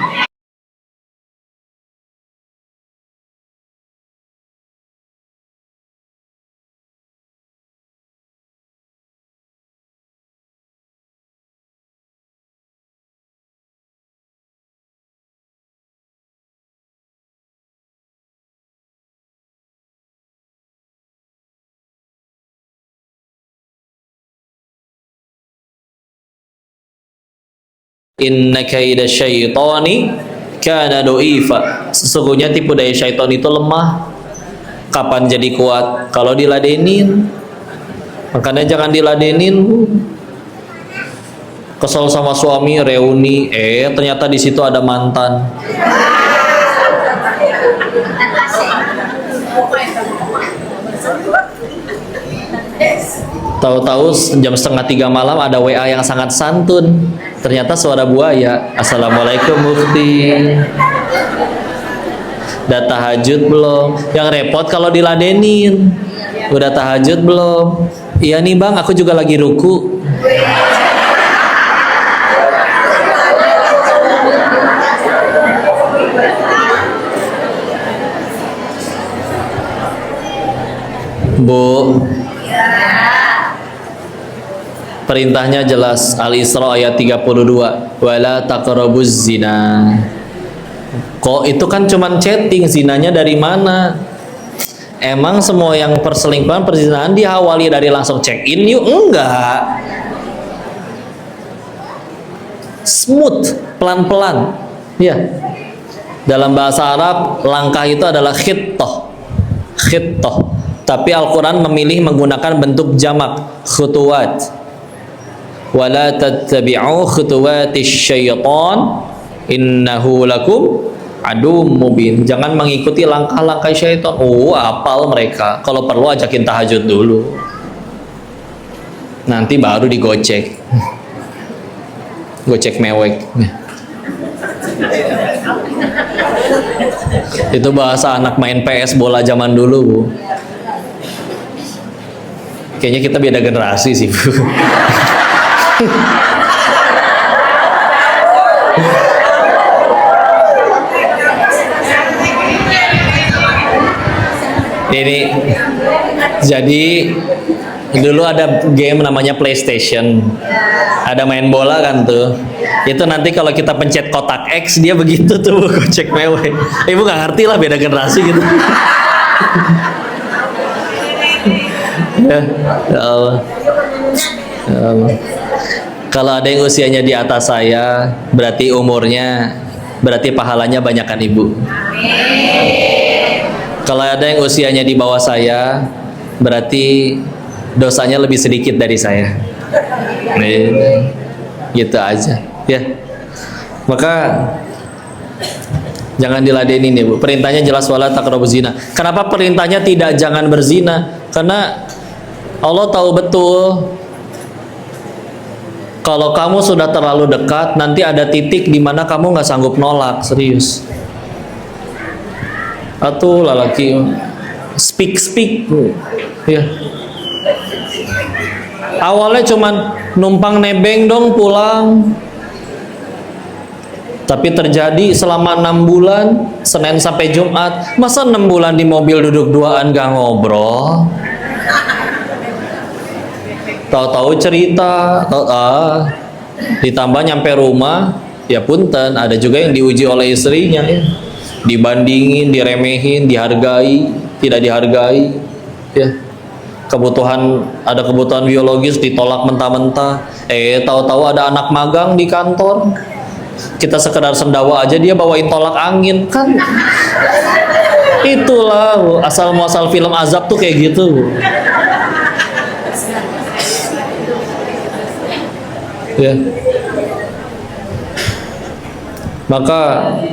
Inna kaida syaitani kana do'ifa. Sesungguhnya tipu daya syaitan itu lemah. Kapan jadi kuat? Kalau diladenin. Makanya jangan diladenin. Kesel sama suami, reuni, ternyata di situ ada mantan. Tahu-tahu jam 2:30 malam ada WA yang sangat santun. Ternyata suara buaya. Assalamualaikum Mufti. Udah tahajud belum? Yang repot kalau diladenin. Udah tahajud belum? Iya nih bang, aku juga lagi ruku. Bu, perintahnya jelas. Al-Isra ayat 32. Wala taqrabuz zina. Kok itu kan cuman chatting, zinanya dari mana? Emang semua yang perselingkuhan, perzinahan diawali dari langsung check in yuk? Enggak. Smooth, pelan-pelan. Ya. Dalam bahasa Arab, langkah itu adalah khittah. Khittah. Tapi Al-Quran memilih menggunakan bentuk jamak, khutuwat. Wala tattabi'u khutuwatis syaitan innahu lakum adum mubin. Jangan mengikuti langkah-langkah syaitan. Apal mereka. Kalau perlu ajakin tahajud dulu. Nanti baru digocek. Gocek mewek. Itu bahasa anak main PS bola zaman dulu, Bu. Kayaknya kita beda generasi sih, Bu. Ini jadi dulu ada game namanya PlayStation, ada main bola kan tuh. Itu nanti kalau kita pencet kotak X dia begitu tuh, gocek mewek. Ibu nggak ngerti lah, beda generasi gitu. Ya Allah. Ya Allah. Kalau ada yang usianya di atas saya, berarti umurnya, berarti pahalanya banyakan ibu. Kalau ada yang usianya di bawah saya, berarti dosanya lebih sedikit dari saya. Gitu aja, ya. Maka jangan diladenin ya, Bu. Perintahnya jelas, wala taqrabuz zina. Kenapa perintahnya tidak jangan berzina? Karena Allah tahu betul kalau kamu sudah terlalu dekat, nanti ada titik di mana kamu nggak sanggup nolak, serius. Atau lelaki speak, ya. Awalnya cuman numpang nebeng dong pulang, tapi terjadi selama 6 bulan, Senin sampai Jumat. Masa 6 bulan di mobil duduk duaan gak ngobrol? Tahu-tahu cerita, ditambah nyampe rumah, ya punten, ada juga yang diuji oleh istrinya, ya. Dibandingin, diremehin, dihargai, tidak dihargai, ya. Ada kebutuhan biologis ditolak mentah-mentah. Tahu-tahu ada anak magang di kantor, kita sekedar sendawa aja dia bawain tolak angin, kan? Itulah asal muasal film azab tuh kayak gitu. Ya. Maka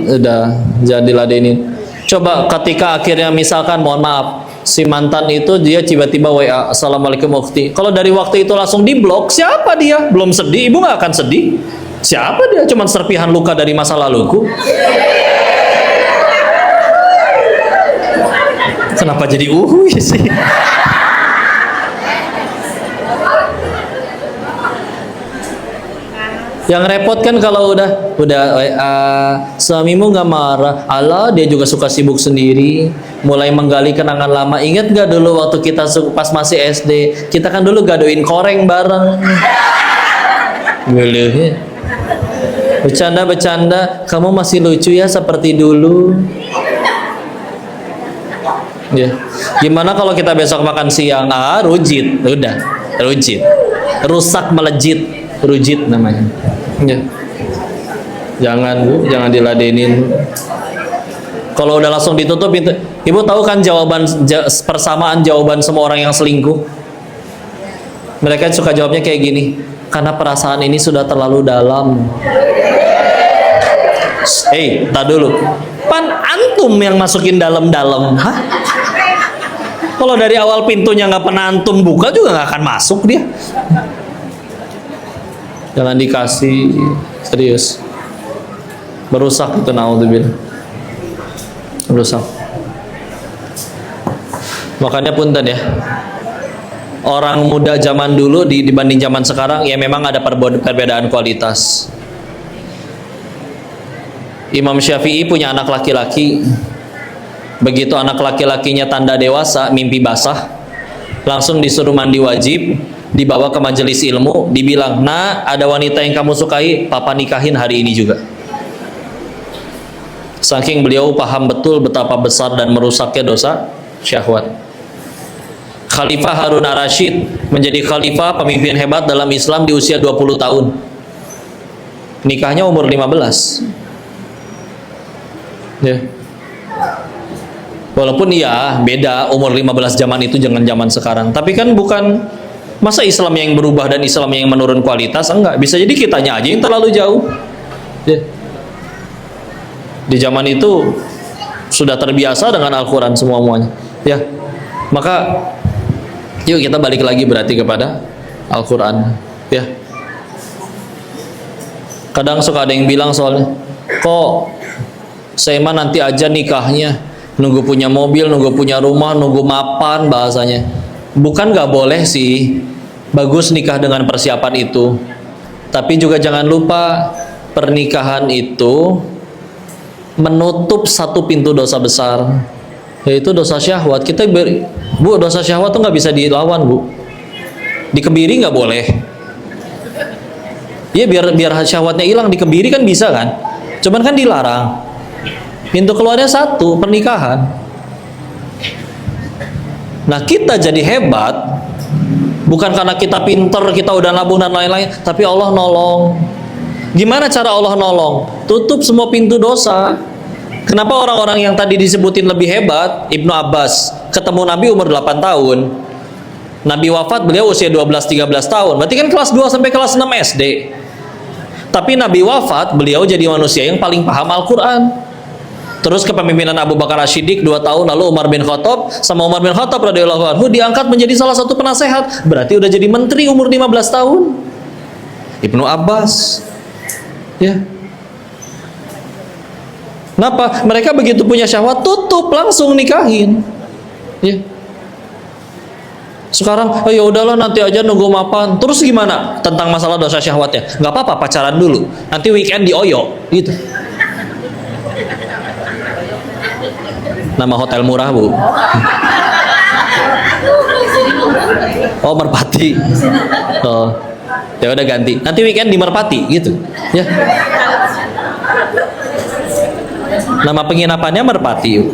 udah jangan diladenin. Coba ketika akhirnya misalkan, mohon maaf, si mantan itu dia tiba-tiba WA, Assalamualaikum Mufti. Kalau dari waktu itu langsung diblok, siapa dia? Belum sedih, ibu nggak akan sedih. Siapa dia? Cuman serpihan luka dari masa laluku. Kenapa jadi sih? Yang repot kan kalau udah suamimu nggak marah, Allah dia juga suka sibuk sendiri, mulai menggali kenangan lama. Ingat nggak dulu waktu kita pas masih SD, kita kan dulu gadoin koreng bareng. Boleh. Bercanda, kamu masih lucu ya seperti dulu. Ya. Gimana kalau kita besok makan siang? Rujit, udah, rujit, rusak melejit, rujit namanya. Ya. Jangan Bu, jangan diladenin. Kalau udah langsung ditutup pintu, Ibu tahu kan persamaan jawaban semua orang yang selingkuh? Mereka suka jawabnya kayak gini, karena perasaan ini sudah terlalu dalam. Tak dulu. Pan antum yang masukin dalam-dalam, hah? Kalau dari awal pintunya nggak pernah antum buka juga nggak akan masuk dia. Jangan dikasih, serius. Merusak itu, naudzubillah. Merusak. Makanya punten ya. Orang muda zaman dulu dibanding zaman sekarang ya memang ada perbedaan kualitas. Imam Syafi'i punya anak laki-laki. Begitu anak laki-lakinya tanda dewasa, mimpi basah, langsung disuruh mandi wajib, dibawa ke majelis ilmu, dibilang, "Nah, ada wanita yang kamu sukai, papa nikahin hari ini juga." Saking beliau paham betul betapa besar dan merusaknya dosa syahwat. Khalifah Harun ar-Rasyid menjadi khalifah pemimpin hebat dalam Islam di usia 20 tahun. Nikahnya umur 15. Ya. Walaupun iya beda umur 15 zaman itu dengan zaman sekarang. Tapi kan bukan masa Islam yang berubah dan Islam yang menurun kualitas, enggak. Bisa jadi kitanya aja yang terlalu jauh. Ya. Di zaman itu sudah terbiasa dengan Al-Quran semuanya. Ya. Maka yuk kita balik lagi berarti kepada Al-Quran. Ya. Kadang suka ada yang bilang soalnya, kok saya mah nanti aja nikahnya, nunggu punya mobil, nunggu punya rumah, nunggu mapan bahasanya. Bukan gak boleh sih, bagus nikah dengan persiapan itu. Tapi juga jangan lupa pernikahan itu menutup satu pintu dosa besar, yaitu dosa syahwat. Bu, dosa syahwat tuh nggak bisa dilawan, Bu. Dikebiri nggak boleh. Ya biar syahwatnya hilang, dikebiri kan bisa kan? Cuman kan dilarang. Pintu keluarnya satu, pernikahan. Nah, kita jadi hebat bukan karena kita pinter, kita udah nabung dan lain-lain, tapi Allah nolong. Gimana cara Allah nolong? Tutup semua pintu dosa. Kenapa orang-orang yang tadi disebutin lebih hebat? Ibnu Abbas ketemu Nabi umur 8 tahun. Nabi wafat beliau usia 12-13 tahun. Berarti kan kelas 2 sampai kelas 6 SD. Tapi Nabi wafat, beliau jadi manusia yang paling paham Al-Quran. Terus kepemimpinan Abu Bakar As-Siddiq 2 tahun, lalu Umar bin Khattab, sama Umar bin Khattab radhiyallahu anhu diangkat menjadi salah satu penasehat. Berarti udah jadi menteri umur 15 tahun. Ibnu Abbas. Ya. Kenapa? Mereka begitu punya syahwat, tutup, langsung nikahin. Ya. Sekarang, ya udahlah nanti aja nunggu mapan. Terus gimana tentang masalah dosa syahwatnya? Nggak apa-apa, pacaran dulu. Nanti weekend di Oyo, gitu. Nama hotel murah, Bu. Oh, Merpati. Oh, ya udah ganti. Nanti weekend di Merpati, gitu. Ya. Nama penginapannya Merpati. Ya.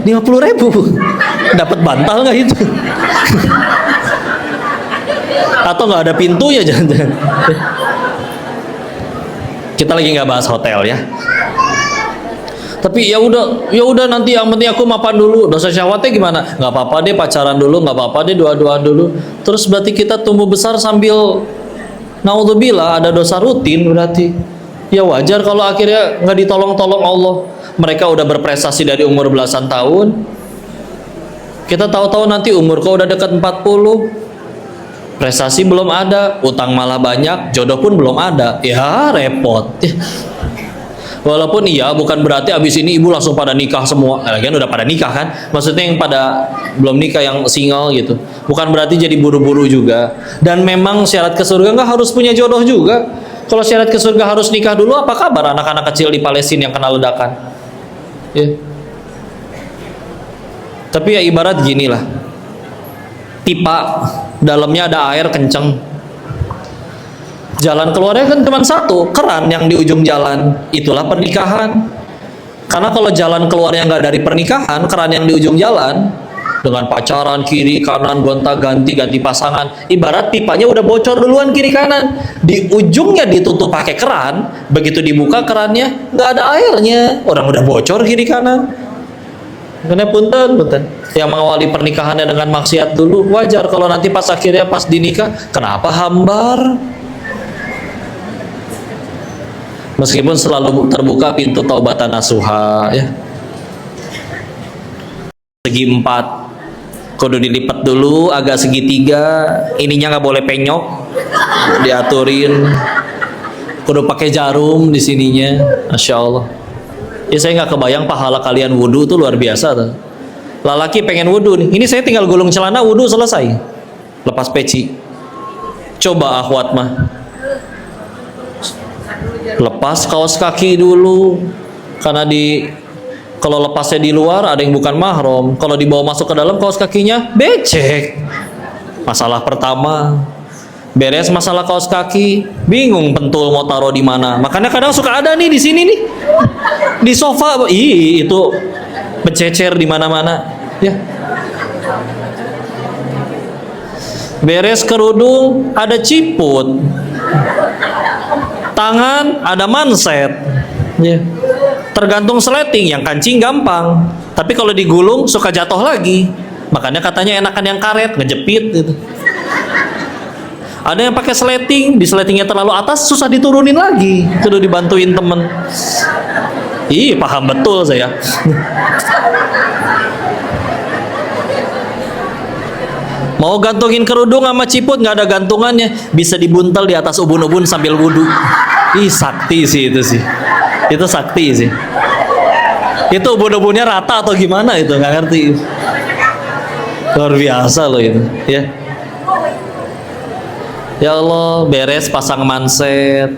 50.000. Dapat bantal nggak itu? Atau nggak ada pintunya jangan-jangan? Kita lagi nggak bahas hotel ya. Tapi ya udah nanti yang penting aku mapan dulu. Dosa syahwatnya gimana? Nggak apa-apa deh pacaran dulu, nggak apa-apa deh doa-doa dulu. Terus berarti kita tumbuh besar sambil naudzubillah ada dosa rutin berarti. Ya wajar kalau akhirnya nggak ditolong-tolong Allah. Mereka udah berprestasi dari umur belasan tahun. Kita tahu-tahu nanti umur kau udah dekat 40. Prestasi belum ada, utang malah banyak, jodoh pun belum ada. Ya repot. Walaupun iya, bukan berarti abis ini ibu langsung pada nikah semua. Lagian udah pada nikah kan? Maksudnya yang pada belum nikah, yang single gitu. Bukan berarti jadi buru-buru juga. Dan memang syarat ke surga nggak harus punya jodoh juga. Kalau syarat ke surga harus nikah dulu, apa kabar anak-anak kecil di Palestina yang kena ledakan? Ya. Tapi ya ibarat gini lah. Pipa, dalamnya ada air kenceng. Jalan keluarnya kan cuma satu, keran yang di ujung jalan. Itulah pernikahan. Karena kalau jalan keluarnya nggak dari pernikahan, keran yang di ujung jalan, dengan pacaran kiri kanan gonta-ganti ganti pasangan, ibarat pipanya udah bocor duluan kiri kanan. Di ujungnya ditutup pakai keran, begitu dibuka kerannya nggak ada airnya, orang udah bocor kiri kanan. Karena punten. Yang mengawali pernikahannya dengan maksiat dulu, wajar kalau nanti pas akhirnya pas dinikah, kenapa hambar? Meskipun selalu terbuka pintu taubatan nasuha, ya. Segi 4 kudu dilipat dulu agak segitiga, ininya nggak boleh penyok, diaturin. Kudu pakai jarum di sininya, masya Allah. Ya saya nggak kebayang pahala kalian wudhu tuh luar biasa tuh. Lalaki pengen wudhu nih, ini saya tinggal gulung celana wudhu selesai, lepas peci. Coba akhwat mah, lepas kaos kaki dulu, karena kalau lepasnya di luar ada yang bukan mahram, kalau dibawa masuk ke dalam kaos kakinya becek. Masalah pertama. Beres masalah kaos kaki, bingung pentul mau taruh di mana. Makanya kadang suka ada nih di sini nih, di sofa. Itu bercecer di mana-mana. Ya. Beres kerudung ada ciput. Tangan ada manset, ya. Tergantung sleting, yang kancing gampang, tapi kalau digulung suka jatuh lagi. Makanya katanya enakan yang karet, ngejepit gitu. Ada yang pakai sleting, di sletingnya terlalu atas susah diturunin lagi, kudu dibantuin temen. Paham betul saya. Mau gantungin kerudung sama ciput nggak ada gantungannya, bisa dibuntel di atas ubun-ubun sambil wudhu. Sakti sih itu sih. Itu sakti sih. Itu ubun-ubunnya rata atau gimana itu nggak ngerti. Luar biasa loh itu, ya. Ya Allah, beres pasang manset,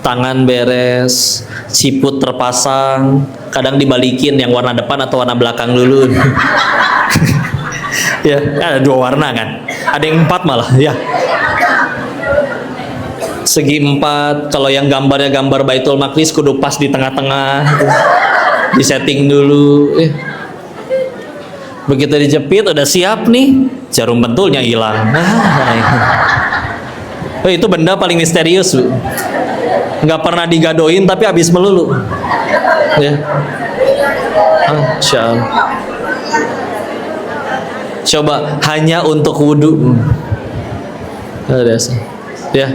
tangan beres, ciput terpasang, kadang dibalikin yang warna depan atau warna belakang dulu. Ya, ada 2 warna kan, ada yang 4 malah, ya. Segi 4, kalau yang gambarnya gambar Baitul Maqdis kudu pas di tengah-tengah, di setting dulu. Begitu dijepit udah siap nih, jarum pentulnya hilang. Itu benda paling misterius, Bu. Nggak pernah digadoin tapi habis melulu. Ya. Masya Allah. Coba hanya untuk wudhu, luar biasa, ya,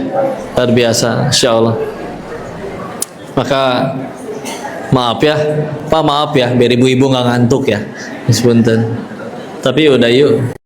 luar biasa, insya Allah. Maka maaf ya, Pak, maaf ya, biar ibu-ibu nggak ngantuk ya, sebentar. Tapi udah yuk.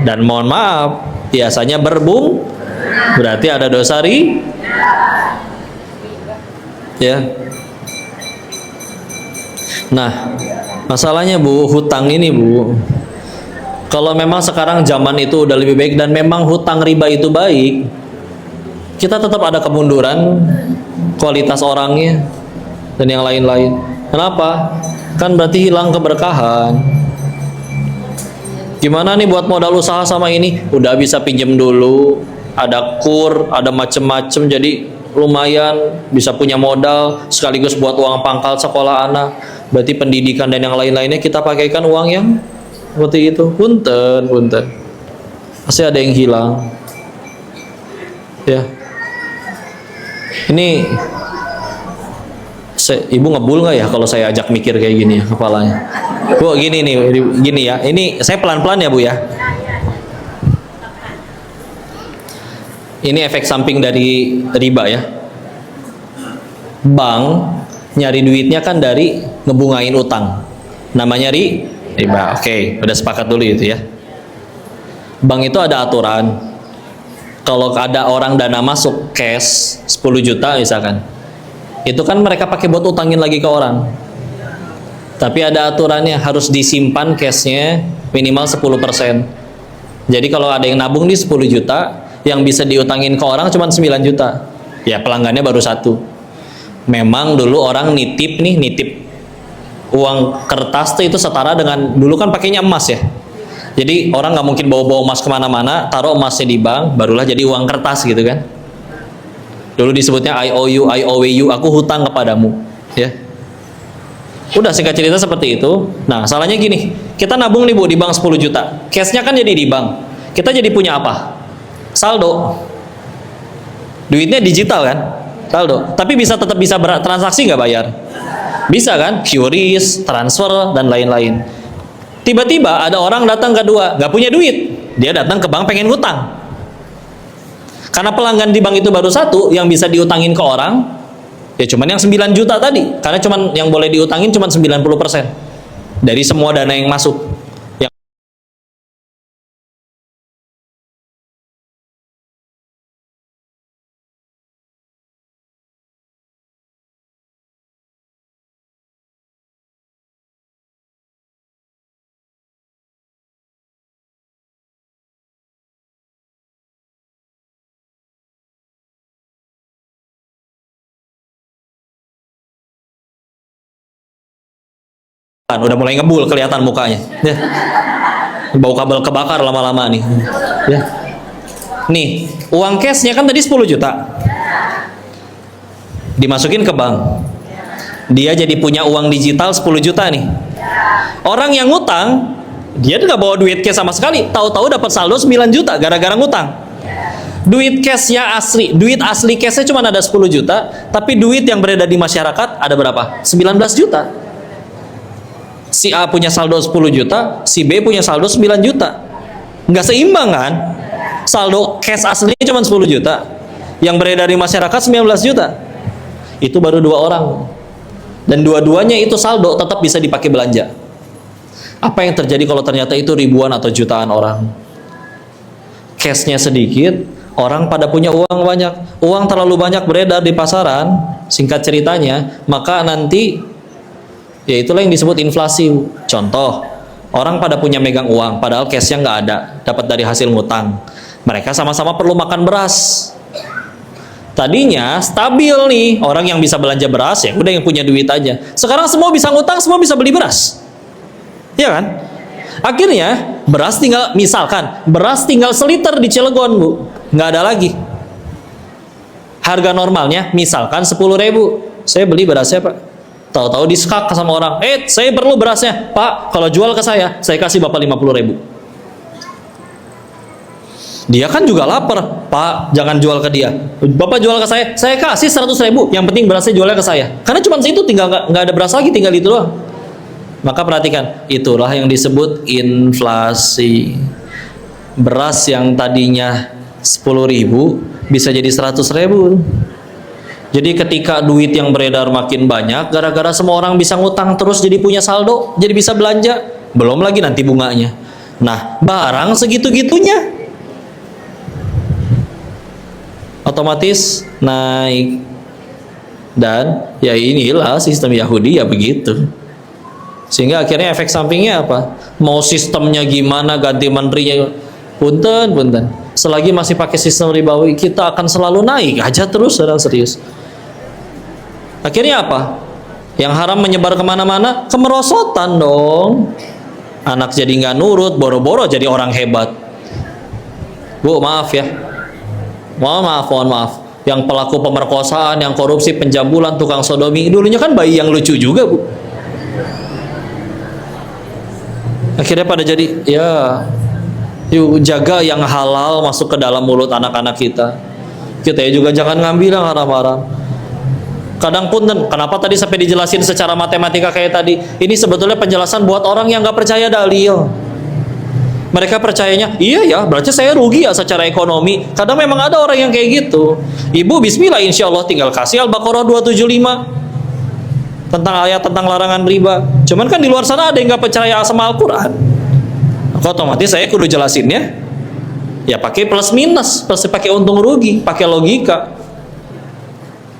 Dan mohon maaf, biasanya berbung berarti ada dosa ya. Nah, masalahnya Bu, hutang ini Bu, kalau memang sekarang zaman itu udah lebih baik dan memang hutang riba itu baik, kita tetap ada kemunduran kualitas orangnya dan yang lain-lain. Kenapa? Kan berarti hilang keberkahan. Gimana nih buat modal usaha sama ini? Udah bisa pinjem dulu, ada kur, ada macem-macem, jadi lumayan bisa punya modal sekaligus buat uang pangkal sekolah anak. Berarti pendidikan dan yang lain-lainnya kita pakaikan uang yang seperti itu. Punten, punten. Pasti ada yang hilang. Ya. Ini ibu ngebul nggak ya kalau saya ajak mikir kayak gini ya kepalanya? Bu, gini nih, gini ya. Ini saya pelan-pelan ya Bu ya. Ini efek samping dari riba ya. Bank nyari duitnya kan dari ngebungain utang. Namanya riba. Oke, udah sepakat dulu itu ya. Bank itu ada aturan. Kalau ada orang dana masuk cash 10 juta misalkan, itu kan mereka pakai buat utangin lagi ke orang. Tapi ada aturannya, harus disimpan cashnya minimal 10%. Jadi kalau ada yang nabung di 10 juta, yang bisa diutangin ke orang cuma 9 juta. Ya pelanggannya baru satu. Memang dulu orang nitip uang kertas itu setara dengan, dulu kan pakainya emas ya. Jadi orang nggak mungkin bawa-bawa emas kemana-mana, taruh emasnya di bank, barulah jadi uang kertas gitu kan. Dulu disebutnya IOU, IOWU, aku hutang kepadamu, ya. Udah singkat cerita seperti itu. Nah, salahnya gini, kita nabung nih Bu di bank 10 juta. Cashnya kan jadi di bank. Kita jadi punya apa? Saldo. Duitnya digital kan? Saldo. Tapi tetap bisa transaksi nggak bayar? Bisa kan? QRIS, transfer, dan lain-lain. Tiba-tiba ada orang datang kedua, nggak punya duit. Dia datang ke bank pengen ngutang. Karena pelanggan di bank itu baru satu, yang bisa diutangin ke orang, ya cuman yang 9 juta tadi. Karena cuman yang boleh diutangin cuman 90% dari semua dana yang masuk. Udah mulai ngebul kelihatan mukanya ya. Bau kabel kebakar lama-lama nih ya. Nih uang cashnya kan tadi 10 juta dimasukin ke bank, dia jadi punya uang digital 10 juta nih. Orang yang ngutang dia nggak bawa duit cash sama sekali, tahu-tahu dapat saldo 9 juta gara-gara ngutang. Duit cashnya asli, duit asli cashnya cuma ada 10 juta, tapi duit yang beredar di masyarakat ada berapa? 19 juta. Si A punya saldo 10 juta, si B punya saldo 9 juta. Nggak seimbang kan? Saldo cash aslinya cuma 10 juta. Yang beredar di masyarakat 19 juta. Itu baru 2 orang. Dan dua-duanya itu saldo tetap bisa dipakai belanja. Apa yang terjadi kalau ternyata itu ribuan atau jutaan orang? Cashnya sedikit, orang pada punya uang banyak. Uang terlalu banyak beredar di pasaran, singkat ceritanya, maka nanti ya itulah yang disebut inflasi. Contoh, orang pada punya megang uang, padahal cashnya nggak ada, dapat dari hasil ngutang. Mereka sama-sama perlu makan beras. Tadinya stabil nih, orang yang bisa belanja beras ya udah yang punya duit aja. Sekarang semua bisa ngutang, semua bisa beli beras, ya kan? Akhirnya beras tinggal, misalkan beras tinggal seliter di Cilegon Bu, nggak ada lagi. Harga normalnya misalkan 10.000, saya beli berasnya Pak. Tahu-tahu diskak sama orang, saya perlu berasnya Pak, kalau jual ke saya kasih Bapak 50.000. Dia kan juga lapar, Pak jangan jual ke dia, Bapak jual ke saya kasih 100.000, yang penting berasnya jualnya ke saya. Karena cuma itu, tinggal nggak ada beras lagi, tinggal itu doang. Maka perhatikan, itulah yang disebut inflasi. Beras yang tadinya 10.000 bisa jadi 100.000. Jadi ketika duit yang beredar makin banyak, gara-gara semua orang bisa ngutang terus jadi punya saldo, jadi bisa belanja, belum lagi nanti bunganya. Nah, barang segitu-gitunya otomatis naik. Dan ya inilah sistem Yahudi ya begitu. Sehingga akhirnya efek sampingnya apa? Mau sistemnya gimana, ganti menterinya, punten. Selagi masih pakai sistem ribawi, kita akan selalu naik aja terus, sedang serius. Akhirnya apa? Yang haram menyebar kemana-mana, kemerosotan dong. Anak jadi nggak nurut, boro-boro jadi orang hebat. Bu, maaf ya. Mohon maaf. Yang pelaku pemerkosaan, yang korupsi, penjambulan, tukang sodomi, dulunya kan bayi yang lucu juga, Bu. Akhirnya pada jadi, ya, yuk jaga yang halal masuk ke dalam mulut anak-anak kita. Kita juga jangan ngambil yang haram-haram. Kadang pun, kenapa tadi sampai dijelasin secara matematika kayak tadi? Ini sebetulnya penjelasan buat orang yang nggak percaya dalil. Mereka percayanya, iya ya, berarti saya rugi ya secara ekonomi. Kadang memang ada orang yang kayak gitu. Ibu bismillah, insya Allah tinggal kasih Al-Baqarah 275 tentang ayat tentang larangan riba. Cuman kan di luar sana ada yang nggak percaya sama Al-Quran. Maka otomatis saya kudu jelasinnya, ya pakai plus minus, pasti pakai untung rugi, pakai logika.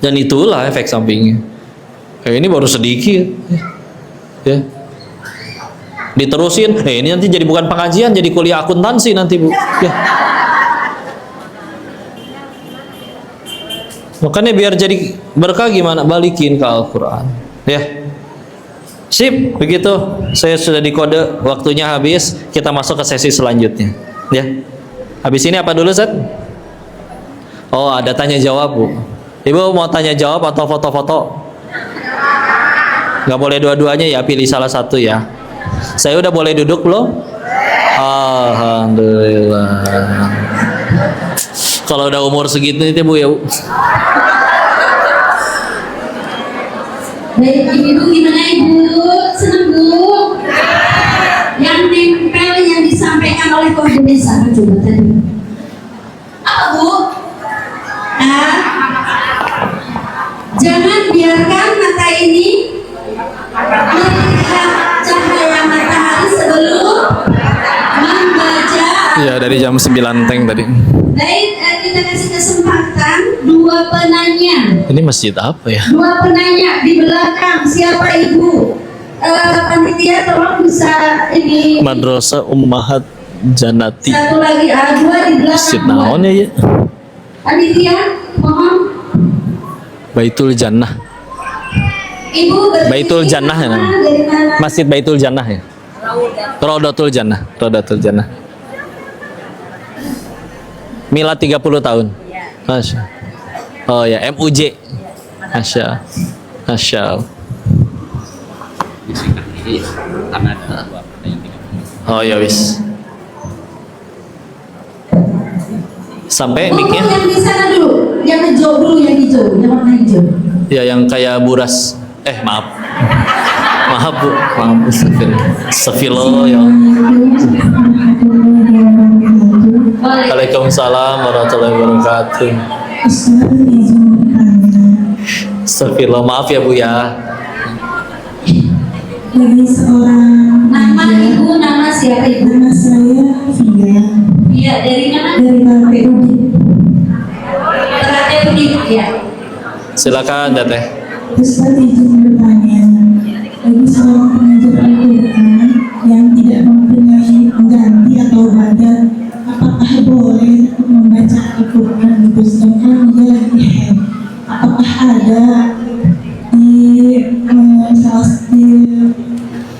Dan itulah efek sampingnya. Kayak ini baru sedikit, ya. Diterusin, ini nanti jadi bukan pengajian, jadi kuliah akuntansi nanti, Bu. Ya. Makanya biar jadi berkah gimana? Balikin ke Al-Quran, ya. Sip, begitu. Saya sudah dikode, waktunya habis. Kita masuk ke sesi selanjutnya, ya. Habis ini apa dulu, Zat? Oh, ada tanya jawab, Bu. Ibu mau tanya jawab atau foto-foto? Nggak boleh dua-duanya ya, pilih salah satu ya. Saya udah boleh duduk belum? Alhamdulillah. Kalau udah umur segitu nih, Bu, ya, Bu. Baik, Ibu gimana, Ibu? Senang, Bu? Yang nempel yang disampaikan oleh koordinator coba tadi. Apa, Bu? Jangan biarkan mata ini melihat cahaya matahari sebelum membaca. Ya, dari jam 9 teng tadi. Baik, kita kasih kesempatan dua penanya. Ini masjid apa ya? Dua penanya di belakang, siapa Ibu? Panitia tolong bisa ini. Madrasah Ummahat Janati. Satu lagi, dua di Masjid belakang. naon ya? Panitia, mohon. Baitul Jannah. Ibu Baitul Jannah ya namanya. dari mana? Masjid Baitul Jannah ya? Raudatul Jannah. Raudatul Jannah. Mila 30 tahun. Masya. Oh ya, MUJ. Masya. Masya. Oh ya wis. Sampai Bu, mic-nya. yang di sana dulu, yang hijau dulu, yang hijau, yang warna hijau. Ya yang kayak buras. Maaf. Maaf, Bu. Maaf, Astagfirullah ya. Waalaikumsalam warahmatullahi wabarakatuh. Astagfirullah, maaf ya, Bu ya. Dari seorang Nama Ibu, nama siapa Ibu? nama saya Via Iya, dari mana? dari KPUD. Terakhir ya. Silakan, Teteh. Ustaz izin bertanya, bagi seorang pengajar Al-Quran yang tidak mempunyai pengganti atau badan, apakah boleh membaca Al-Quran gitu? Sedangkan dia lagi haid, apakah ada di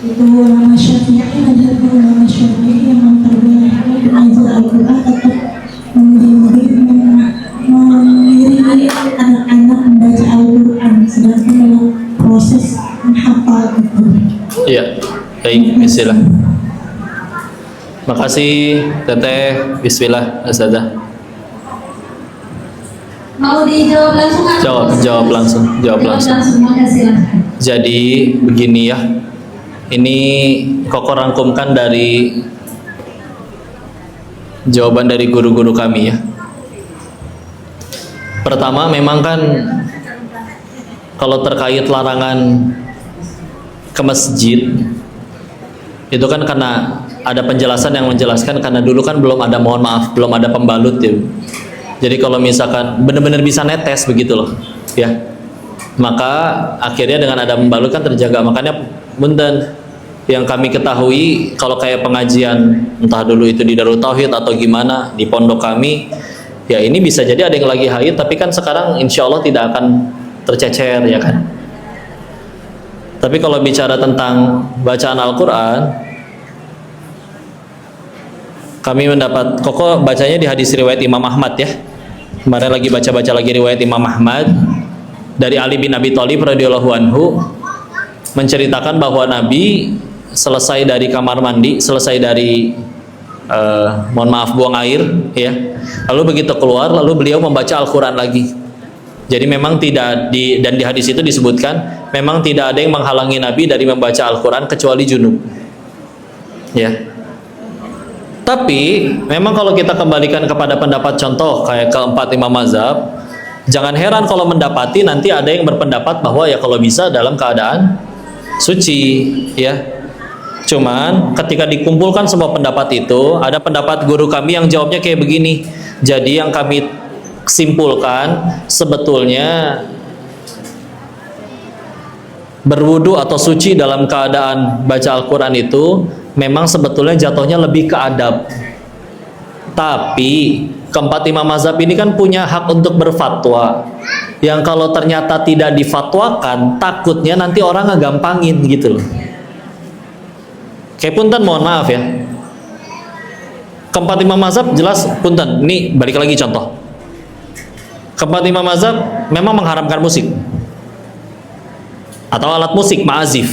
itu ulama Syafi'i, ada ulama Syafi'i yang memperbolehkan mengajar Al-Quran atau membimbing mengiringi anak-anak membaca Al-Quran sedangkan dalam proses menghafal itu. Iya, baik, bismillah. Makasih, Teteh. Bismillah, Ustazah. Mau dijawab langsung atau? Jawab langsung. Maka silakan. Jadi begini ya, ini Koko rangkumkan dari jawaban dari guru-guru kami ya. Pertama, memang kan kalau terkait larangan ke masjid itu kan karena ada penjelasan yang menjelaskan, karena dulu kan belum ada, mohon maaf, belum ada pembalut ya. Jadi kalau misalkan benar-benar bisa netes begitu loh ya, maka akhirnya dengan ada pembalut kan terjaga. Makanya punten, yang kami ketahui kalau kayak pengajian entah dulu itu di Darut Tauhid atau gimana di pondok kami, ya ini bisa jadi ada yang lagi haid, tapi kan sekarang insya Allah tidak akan tercecer ya kan. Tapi kalau bicara tentang bacaan Al-Quran, kami mendapat, Koko bacanya di hadis riwayat Imam Ahmad ya. Kemarin lagi baca-baca lagi riwayat Imam Ahmad dari Ali bin Abi Thalib radhiyallahu anhu, menceritakan bahwa Nabi selesai dari kamar mandi, selesai dari mohon maaf buang air ya, lalu begitu keluar lalu beliau membaca Al-Quran lagi. Jadi memang tidak dan di hadis itu disebutkan memang tidak ada yang menghalangi Nabi dari membaca Al-Quran kecuali junub ya. Tapi memang kalau kita kembalikan kepada pendapat contoh kayak keempat imam mazhab, jangan heran kalau mendapati nanti ada yang berpendapat bahwa ya kalau bisa dalam keadaan suci ya. Cuman ketika dikumpulkan semua pendapat itu, ada pendapat guru kami yang jawabnya kayak begini. Jadi yang kami simpulkan sebetulnya berwudu atau suci dalam keadaan baca Al-Quran itu memang sebetulnya jatuhnya lebih ke adab. Tapi keempat imam mazhab ini kan punya hak untuk berfatwa, yang kalau ternyata tidak difatwakan takutnya nanti orang ngegampangin gitu loh. Kayak punten mohon maaf ya, keempat imam mazhab jelas punten, ini balik lagi contoh, keempat imam mazhab memang mengharamkan musik atau alat musik, ma'azif.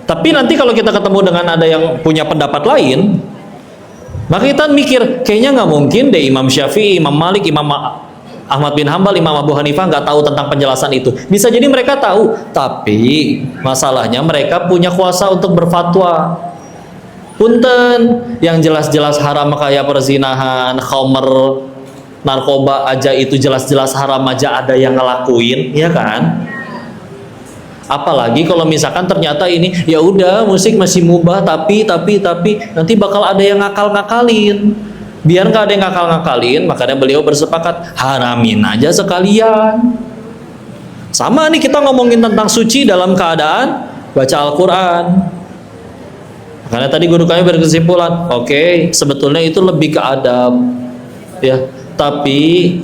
Tapi nanti kalau kita ketemu dengan ada yang punya pendapat lain, maka kita mikir kayaknya nggak mungkin deh Imam Syafi'i, Imam Malik, Imam Ahmad bin Hambal, Imam Abu Hanifah nggak tahu tentang penjelasan itu. Bisa jadi mereka tahu, tapi masalahnya mereka punya kuasa untuk berfatwa. Punten, yang jelas-jelas haram kayak perzinahan, khamr, narkoba aja itu jelas-jelas haram aja ada yang ngelakuin, ya kan? Apalagi kalau misalkan ternyata ini ya udah musik masih mubah, tapi nanti bakal ada yang ngakal-ngakalin. Biar nggak ada yang ngakal-ngakalin, makanya beliau bersepakat haramin aja sekalian. Sama nih kita ngomongin tentang suci dalam keadaan baca Al-Quran. Makanya tadi guru kami berkesimpulan, oke, sebetulnya itu lebih ke adab ya. Tapi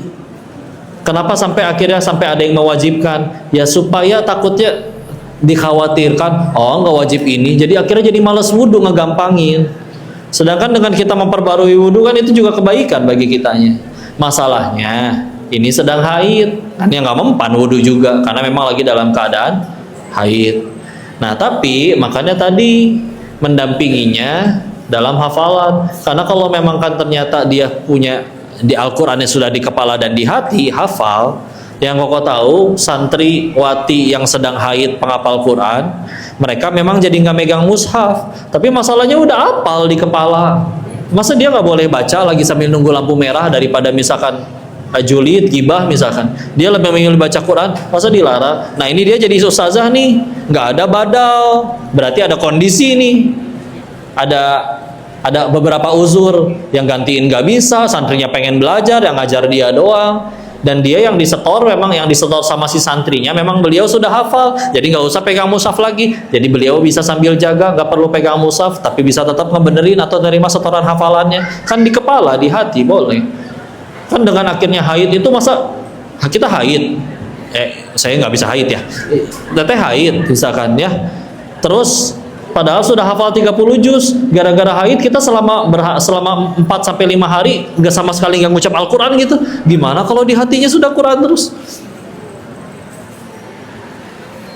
kenapa sampai akhirnya sampai ada yang mewajibkan? Ya supaya takutnya dikhawatirkan, oh nggak wajib ini, jadi akhirnya jadi malas wudhu, ngegampangin. Sedangkan dengan kita memperbarui wudhu kan itu juga kebaikan bagi kitanya. Masalahnya ini sedang haid, kan yang nggak mempan wudhu juga karena memang lagi dalam keadaan haid. Nah tapi makanya tadi mendampinginya dalam hafalan, karena kalau memang kan ternyata dia punya di Al-Qurannya sudah di kepala dan di hati, hafal. Yang Koko tahu santri wati yang sedang haid penghafal Quran, mereka memang jadi nggak megang mushaf, tapi masalahnya udah hafal di kepala. Masa dia nggak boleh baca lagi sambil nunggu lampu merah daripada misalkan julid, gibah misalkan, dia lebih memilih baca Quran, masa dilarang? Nah ini dia jadi ustazah nih, nggak ada badal, berarti ada kondisi nih, ada beberapa uzur, yang gantiin nggak bisa, santrinya pengen belajar, yang ngajar dia doang. Dan dia yang disetor, memang yang disetor sama si santrinya memang beliau sudah hafal, jadi nggak usah pegang mushaf lagi. Jadi beliau bisa sambil jaga, nggak perlu pegang mushaf, tapi bisa tetap ngebenerin atau nerima setoran hafalannya. Kan di kepala, di hati boleh. Kan dengan akhirnya haid itu masa kita haid, saya nggak bisa haid ya, teteh haid misalkan ya. Terus padahal sudah hafal 30 juz, gara-gara haid kita selama 4-5 hari nggak sama sekali nggak ngucap Al-Quran gitu. Gimana kalau di hatinya sudah Quran terus?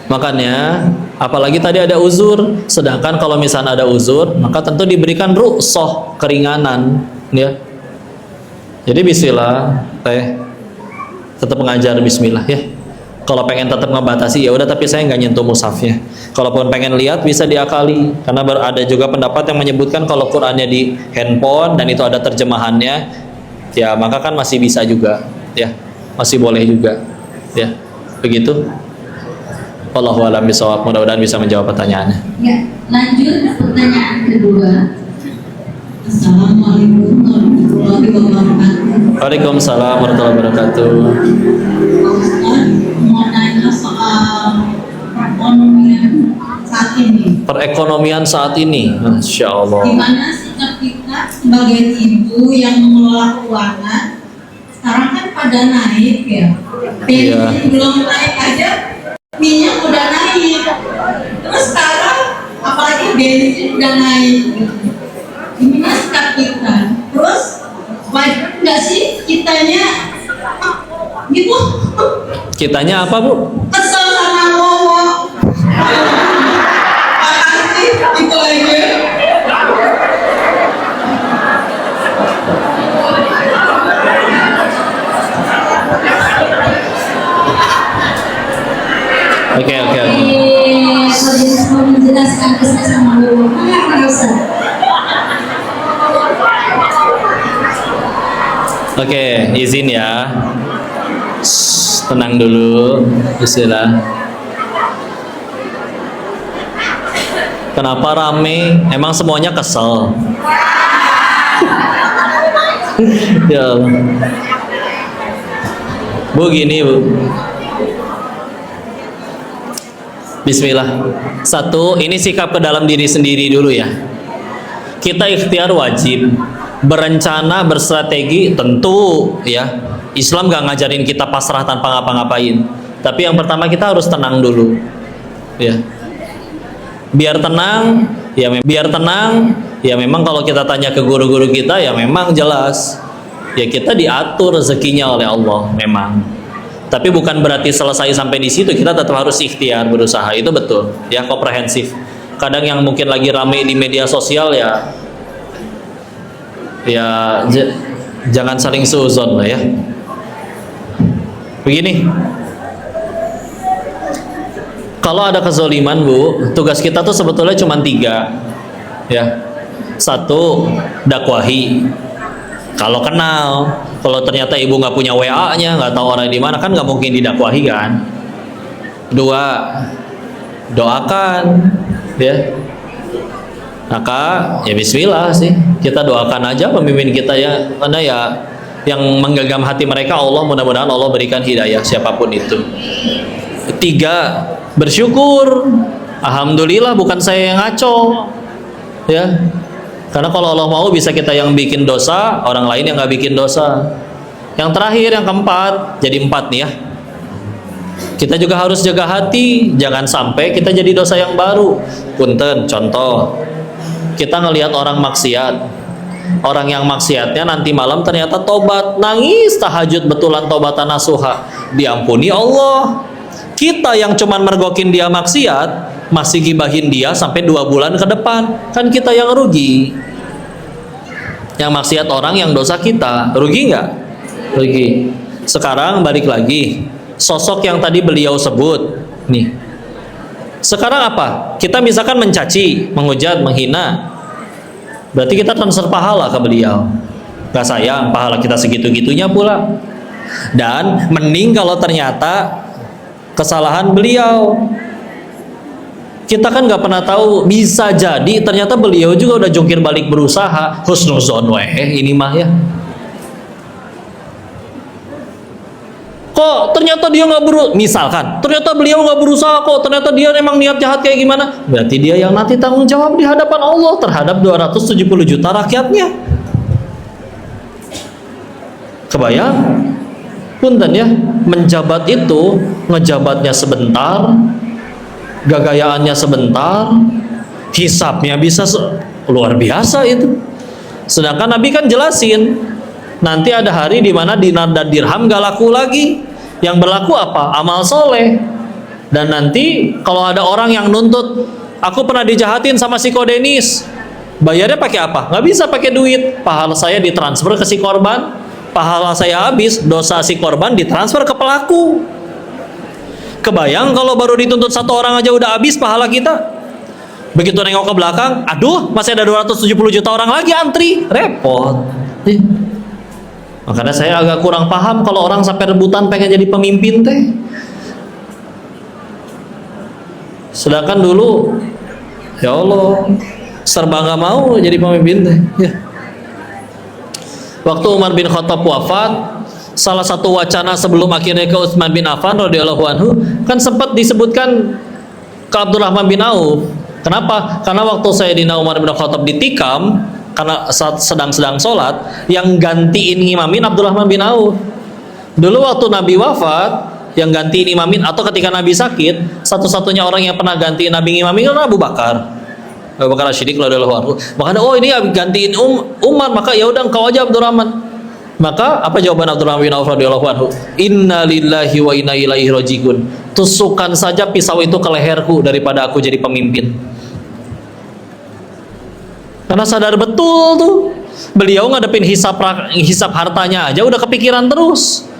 Makanya apalagi tadi ada uzur, sedangkan kalau misalnya ada uzur maka tentu diberikan rukhsah, keringanan ya. Jadi bismillah, teh tetap mengajar bismillah ya. Kalau pengen tetap ngebatasi ya udah, tapi saya nggak nyentuh mushafnya. Kalaupun pengen lihat bisa diakali, karena ada juga pendapat yang menyebutkan kalau Qurannya di handphone dan itu ada terjemahannya, ya maka kan masih bisa juga, ya masih boleh juga, ya begitu. Wallahu a'lam bishawab. Mudah-mudahan bisa menjawab pertanyaannya. Ya, lanjut pertanyaan kedua. Assalamualaikum warahmatullahi wabarakatuh. Waalaikumsalam warahmatullahi wabarakatuh. Ustaz, mau nanya soal perekonomian saat ini. perekonomian saat ini. Masya Allah. Gimana sikap kita sebagai ibu yang mengelola keuangan? Sekarang kan pada naik ya. Iya. Bensin belum naik aja, minyak udah naik. Terus sekarang apalagi bensin udah naik. Gimana sikap kita? Terus wajar nggak sih kitanya gitu? Kitanya apa, Bu? Kesel sama Wowo. Makasih, itu aja. Oke. Kalau dia mau menjelaskan kesel sama lu, nggak usah. Oke, izin ya. Shh, tenang dulu. Bismillah. Kenapa rame? Emang semuanya kesel? Ya Allah. Bu, gini Bu. Bismillah. Satu, ini sikap ke dalam diri sendiri dulu ya. Kita ikhtiar wajib, berencana, berstrategi tentu ya. Islam gak ngajarin kita pasrah tanpa ngapa-ngapain. Tapi yang pertama kita harus tenang dulu ya. Biar tenang ya memang kalau kita tanya ke guru-guru kita ya memang jelas ya kita diatur rezekinya oleh Allah memang. Tapi bukan berarti selesai sampai di situ, kita tetap harus ikhtiar berusaha. Itu betul ya, komprehensif. Kadang yang mungkin lagi rame di media sosial ya jangan saling suuzon lah ya. Begini, kalau ada kezoliman Bu, tugas kita tuh sebetulnya cuma 3 ya. 1, dakwahi. Kalau kenal, kalau ternyata ibu nggak punya WA-nya, nggak tahu orang di mana, kan nggak mungkin didakwahi kan. 2, doakan ya. Maka ya bismillah sih, kita doakan aja pemimpin kita ya, karena ya yang menggenggam hati mereka Allah, mudah-mudahan Allah berikan hidayah siapapun itu. 3, bersyukur. Alhamdulillah bukan saya yang ngaco ya. Karena kalau Allah mau bisa kita yang bikin dosa, orang lain yang nggak bikin dosa. Yang terakhir, yang keempat, jadi 4 nih ya. Kita juga harus jaga hati, jangan sampai kita jadi dosa yang baru. Punten, contoh, kita ngelihat orang maksiat, orang yang maksiatnya nanti malam ternyata tobat, nangis tahajud betulan tobatan nasuha, diampuni Allah. Kita yang cuman mergokin dia maksiat, masih gibahin dia sampai 2 bulan ke depan, kan kita yang rugi. Yang maksiat orang, yang dosa kita, rugi nggak? Rugi. Sekarang balik lagi, sosok yang tadi beliau sebut nih. Sekarang apa? Kita misalkan mencaci, menghujat, menghina, berarti kita transfer pahala ke beliau. Gak sayang, pahala kita segitu-gitunya pula. Dan mending kalau ternyata kesalahan beliau, kita kan nggak pernah tahu, bisa jadi ternyata beliau juga udah jungkir balik berusaha, husnuzon ini mah ya. Kok ternyata dia nggak misalkan ternyata beliau nggak berusaha, kok ternyata dia emang niat jahat kayak gimana, berarti dia yang nanti tanggung jawab di hadapan Allah terhadap 270 juta rakyatnya. Kebayang? Punten ya, menjabat itu ngejabatnya sebentar, gagayaannya sebentar, hisapnya bisa luar biasa itu. Sedangkan Nabi kan jelasin, nanti ada hari di mana dinar dan dirham gak laku lagi. Yang berlaku apa? Amal soleh. Dan nanti kalau ada orang yang nuntut, aku pernah dijahatin sama si Kodenis, bayarnya pakai apa? Nggak bisa pakai duit. Pahala saya ditransfer ke si korban, pahala saya habis, dosa si korban ditransfer ke pelaku. Kebayang kalau baru dituntut 1 orang aja udah habis pahala kita. Begitu nengok ke belakang, aduh masih ada 270 juta orang lagi antri, repot. Makanya saya agak kurang paham kalau orang sampai rebutan pengen jadi pemimpin teh. Sedangkan dulu, ya Allah, serba nggak mau jadi pemimpin teh. Ya. Waktu Umar bin Khattab wafat, salah satu wacana sebelum akhirnya ke Utsman bin Affan radhiyallahu anhu, kan sempat disebutkan ke Abdurrahman bin Auf, Kenapa? Karena waktu Sayyidina Umar bin Khattab ditikam karena saat sedang sholat, yang gantiin ngimamin Abdurrahman bin Auf. Dulu waktu Nabi wafat, yang gantiin imamin atau ketika Nabi sakit, satu-satunya orang yang pernah gantiin Nabi ngimamin kan Abu Bakar. Abu Bakar As-Siddiq radhiyallahu anhu. Makanya ini gantiin Umar, maka ya udah engkau aja Abdurrahman. Maka apa jawaban Abdurrahman bin Auf radhiyallahu anhu? Inna lillahi wa inna ilaihi rajiun. Tusukkan saja pisau itu ke leherku daripada aku jadi pemimpin. Karena sadar betul tuh, beliau ngadepin hisap hartanya aja udah kepikiran terus.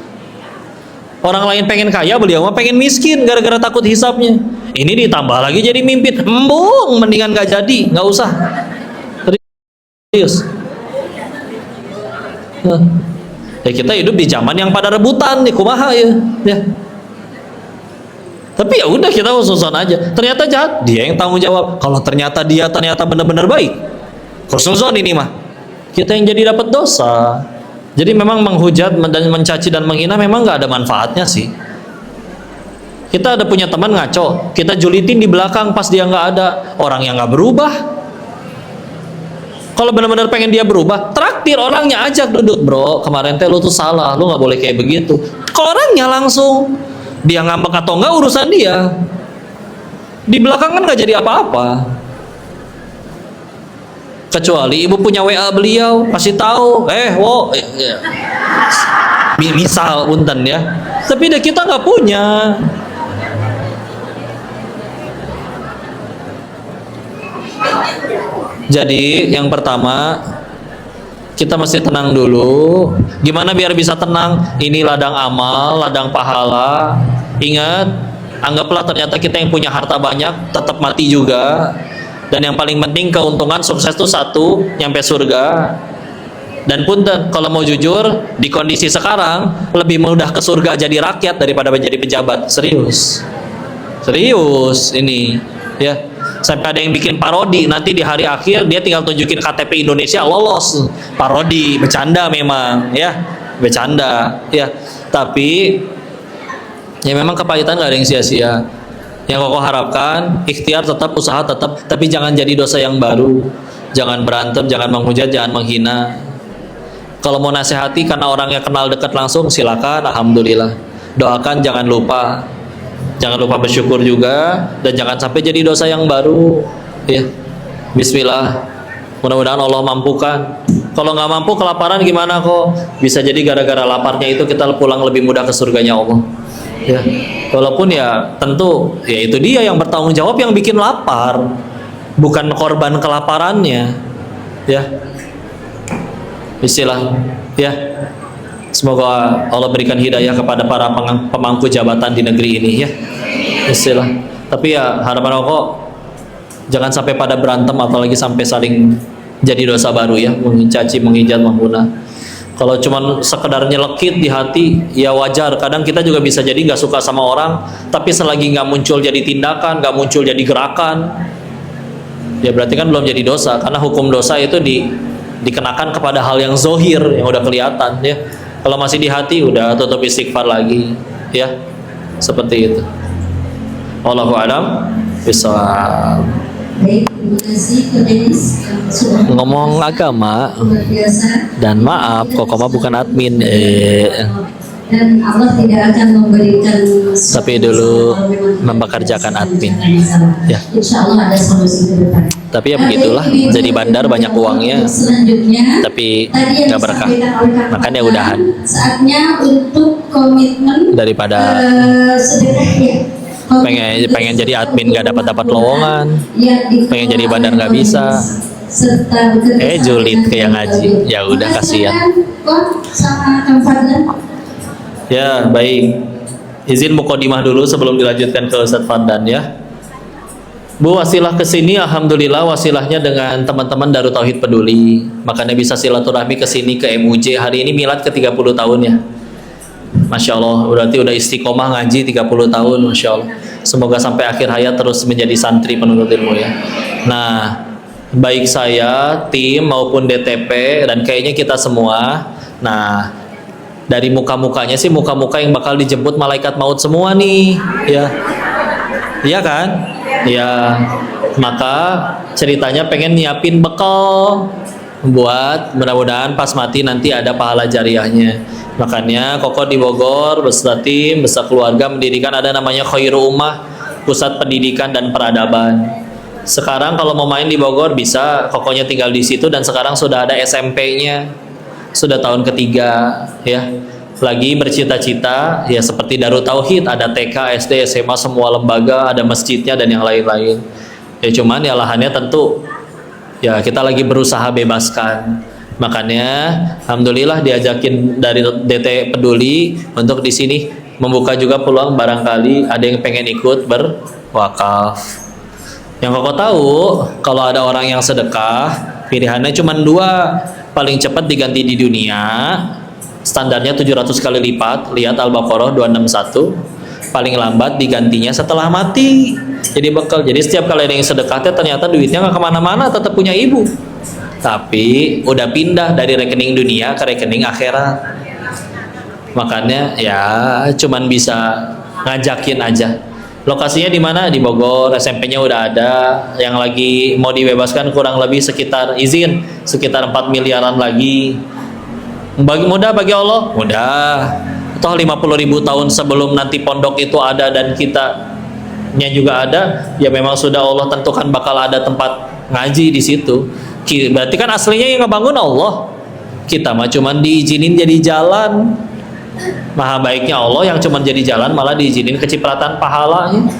Orang lain pengen kaya, beliau mah pengen miskin gara-gara takut hisapnya. Ini ditambah lagi jadi mimpin, embung, mendingan gak jadi, nggak usah. Serius. Ya kita hidup di zaman yang pada rebutan nih, kumaha ya. Tapi ya udah kita khususan aja. Ternyata jahat, dia yang tanggung jawab. Kalau ternyata dia benar-benar baik, khususan ini mah kita yang jadi dapat dosa. Jadi memang menghujat dan mencaci dan menghina memang nggak ada manfaatnya sih. Kita ada punya teman ngaco, kita julitin di belakang pas dia nggak ada, orang yang nggak berubah. Kalau benar-benar pengen dia berubah, traktir orangnya, ajak duduk, bro. Kemarin teh lu tuh salah, lu nggak boleh kayak begitu. Kalau orangnya langsung, dia ngambek atau nggak urusan dia. Di belakang kan nggak jadi apa-apa. Kecuali ibu punya WA beliau, kasih tahu, misal punten ya. Tapi deh kita nggak punya. Jadi yang pertama kita mesti tenang dulu. Gimana biar bisa tenang? Ini ladang amal, ladang pahala. Ingat, anggaplah ternyata kita yang punya harta banyak, tetap mati juga. Dan yang paling penting keuntungan sukses itu satu, nyampe surga. Dan punten, kalau mau jujur, di kondisi sekarang lebih mudah ke surga jadi rakyat daripada menjadi pejabat. Serius ini ya. Sampai ada yang bikin parodi, nanti di hari akhir dia tinggal tunjukin KTP Indonesia lolos. Parodi, bercanda memang ya, bercanda ya. Tapi ya memang kepahitan nggak ada yang sia-sia. Yang kau harapkan, ikhtiar tetap, usaha tetap, tapi jangan jadi dosa yang baru. Jangan berantem, jangan menghujat, jangan menghina. Kalau mau nasihati karena orangnya kenal dekat langsung, silakan, alhamdulillah. Doakan, jangan lupa. Jangan lupa bersyukur juga, dan jangan sampai jadi dosa yang baru. Ya, Bismillah. Mudah-mudahan Allah mampukan. Kalau nggak mampu, kelaparan gimana kok? Bisa jadi gara-gara laparnya itu kita pulang lebih mudah ke surganya Allah. Ya, walaupun ya tentu ya itu dia yang bertanggung jawab yang bikin lapar, bukan korban kelaparannya. Ya, Bismillah. Ya, semoga Allah berikan hidayah kepada para pemangku jabatan di negeri ini ya. Bismillah. Tapi ya harapan aku jangan sampai pada berantem apalagi sampai saling jadi dosa baru ya, mencaci, menghujat, menghina. Kalau cuma sekedar nyelekit di hati, ya wajar. Kadang kita juga bisa jadi nggak suka sama orang, tapi selagi nggak muncul jadi tindakan, nggak muncul jadi gerakan, ya berarti kan belum jadi dosa. Karena hukum dosa itu dikenakan kepada hal yang zohir, yang udah kelihatan ya. Kalau masih di hati, udah tutup istighfar lagi ya. Seperti itu. Wallahu a'lam bishawab. Baik, terima kasih Pak Denis yang sudah Ngomong agama luar biasa. dan maaf, Kokoma bukan admin. Dan Allah tidak akan memberikan Tapi dulu mempekerjakan admin. Ya. Insya Allah ada solusi ke depan. Tapi ya begitulah, jadi bandar banyak uangnya, Selanjutnya, tapi tadi yang nggak berkah. disampaikan oleh Kak Makanya Fatah, udahan saatnya untuk komitmen daripada sedekah ya. pengen jadi admin nggak dapat lowongan, pengen jadi bandar nggak bisa. Julid ke yang ngaji, ya udah kasihan. Sama Kang Fadlan. Ya baik, izin mukadimah dulu sebelum dilanjutkan ke Ustadz Fadlan ya. Bu, wasilah kesini, alhamdulillah wasilahnya dengan teman-teman Darut Tauhid Peduli. Makanya bisa silaturahmi kesini ke MUJ. Hari ini milad ke 30 tahun ya. Masya Allah, berarti udah istiqomah ngaji 30 tahun, Masya Allah. Semoga sampai akhir hayat terus menjadi santri penuntut ilmu ya. Nah, baik saya, tim maupun DTP dan kayaknya kita semua. Nah, dari muka-mukanya sih muka-muka yang bakal dijemput malaikat maut semua nih, ya. Iya kan? Ya. Maka ceritanya pengen nyiapin bekal buat mudah-mudahan pas mati nanti ada pahala jariahnya. Makanya Koko di Bogor beserta tim, beserta keluarga mendirikan ada namanya Khairu Ummah, pusat pendidikan dan peradaban. Sekarang kalau mau main di Bogor bisa, Kokonya tinggal di situ dan sekarang sudah ada SMP-nya. Sudah tahun ketiga ya. Lagi bercita-cita ya seperti Darut Tauhid, ada TK, SD, SMA, semua lembaga, ada masjidnya dan yang lain-lain. Ya cuman ya lahannya tentu ya kita lagi berusaha bebaskan. Makanya alhamdulillah diajakin dari DT Peduli untuk di sini membuka juga peluang barangkali ada yang pengen ikut berwakaf. Yang Koko tahu kalau ada orang yang sedekah pilihannya cuma dua, paling cepat diganti di dunia standarnya 700 kali lipat, lihat Al-Baqarah 261. Paling lambat digantinya setelah mati jadi bekal. Jadi setiap kali ada yang sedekah ternyata duitnya nggak kemana-mana, tetap punya ibu, tapi udah pindah dari rekening dunia ke rekening akhirat. Makanya ya cuman bisa ngajakin aja. Lokasinya di mana? Di Bogor. SMP-nya udah ada. Yang lagi mau dibebaskan kurang lebih sekitar izin sekitar 4 miliaran lagi. Mudah bagi Allah, mudah. Toh 50.000 tahun sebelum nanti pondok itu ada dan kitanya juga ada, ya memang sudah Allah tentukan bakal ada tempat ngaji di situ. Berarti kan aslinya yang ngebangun Allah. Kita mah cuman diizinin jadi jalan. Maha baiknya Allah yang cuman jadi jalan malah diizinin kecipratan pahalanya.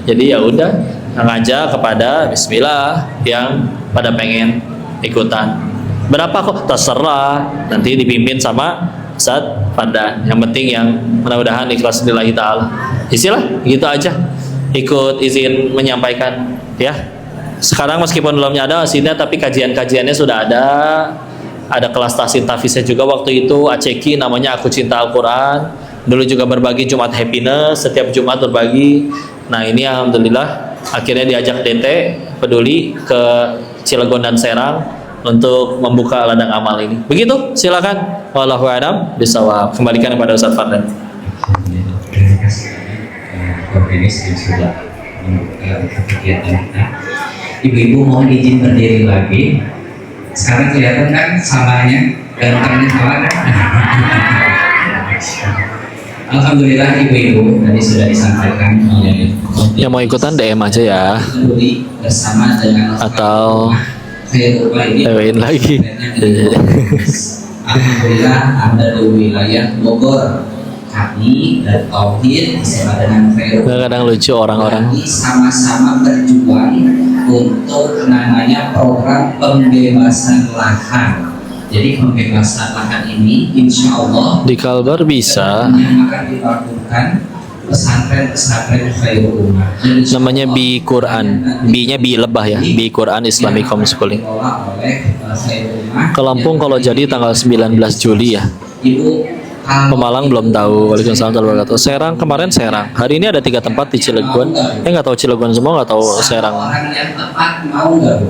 Jadi ya udah ngajak kepada bismillah yang pada pengen ikutan. Berapa kok terserah, nanti dipimpin sama Ustaz Fardan. Yang penting yang mudah-mudahan ikhlas lillahi ta'ala. Istilah gitu aja. Ikut izin menyampaikan ya. Sekarang meskipun belum ada hasilnya tapi kajian-kajiannya sudah ada. Ada kelas tafsirnya juga waktu itu ACQ namanya Aku Cinta Al-Quran. Dulu juga berbagi Jumat Happiness, setiap Jumat berbagi. Nah ini alhamdulillah akhirnya diajak DT Peduli ke Cilegon dan Serang untuk membuka ladang amal ini. Begitu, silakan. Wallahu a'lam bishawab. Kembalikan kepada Ustaz Fardan. Terima kasih Koordinator yang sudah membuka kegiatan kita. Ibu-ibu mohon izin berdiri lagi. Sekarang kelihatan kan salahnya, gantengnya salah kan? Alhamdulillah ibu-ibu tadi sudah disampaikan oleh yang mau ikutan DM aja ya, bersama dengan atau lain lagi. Alhamdulillah ada di wilayah Bogor. Kami dan Tauhid bersama dengan Khairul Kadang lucu orang-orang sama-sama berjuang untuk namanya program pembebasan lahan. Jadi pembebasan lahan ini insya Allah di Kalbar bisa yang akan dilakukan pesantren-pesantren Khairul Ummah. namanya Bi Quran, Bi-nya Bi lebah ya, Bi Quran Islamic Homeschooling. Ke Lampung kalau jadi tanggal 19 Juli ya. Pemalang belum tahu. Waalaikumsalam warahmatullahi wabarakatuh. Serang kemarin Serang. Hari ini ada 3 tempat di Cilegon. Nggak tahu Cilegon semua, nggak tahu Serang.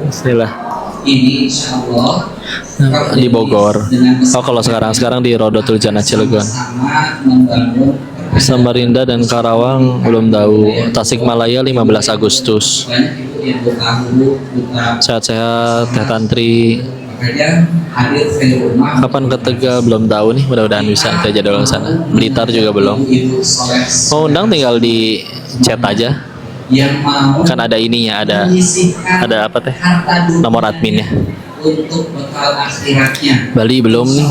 Bismillah. Ini insyaallah Di Bogor. Oh kalau sekarang di Rodotul Jannah Cilegon. Samarinda dan Karawang belum tahu. Tasikmalaya 15 Agustus. Sehat-sehat Teh Tantri. Kapan ke Tegal belum tahu nih, mudah-mudahan bisa ke jadwal sana. Blitar juga belum. Mau undang tinggal di chat aja. Kan ada ininya, ada apa teh? Nomor adminnya. Bali belum nih.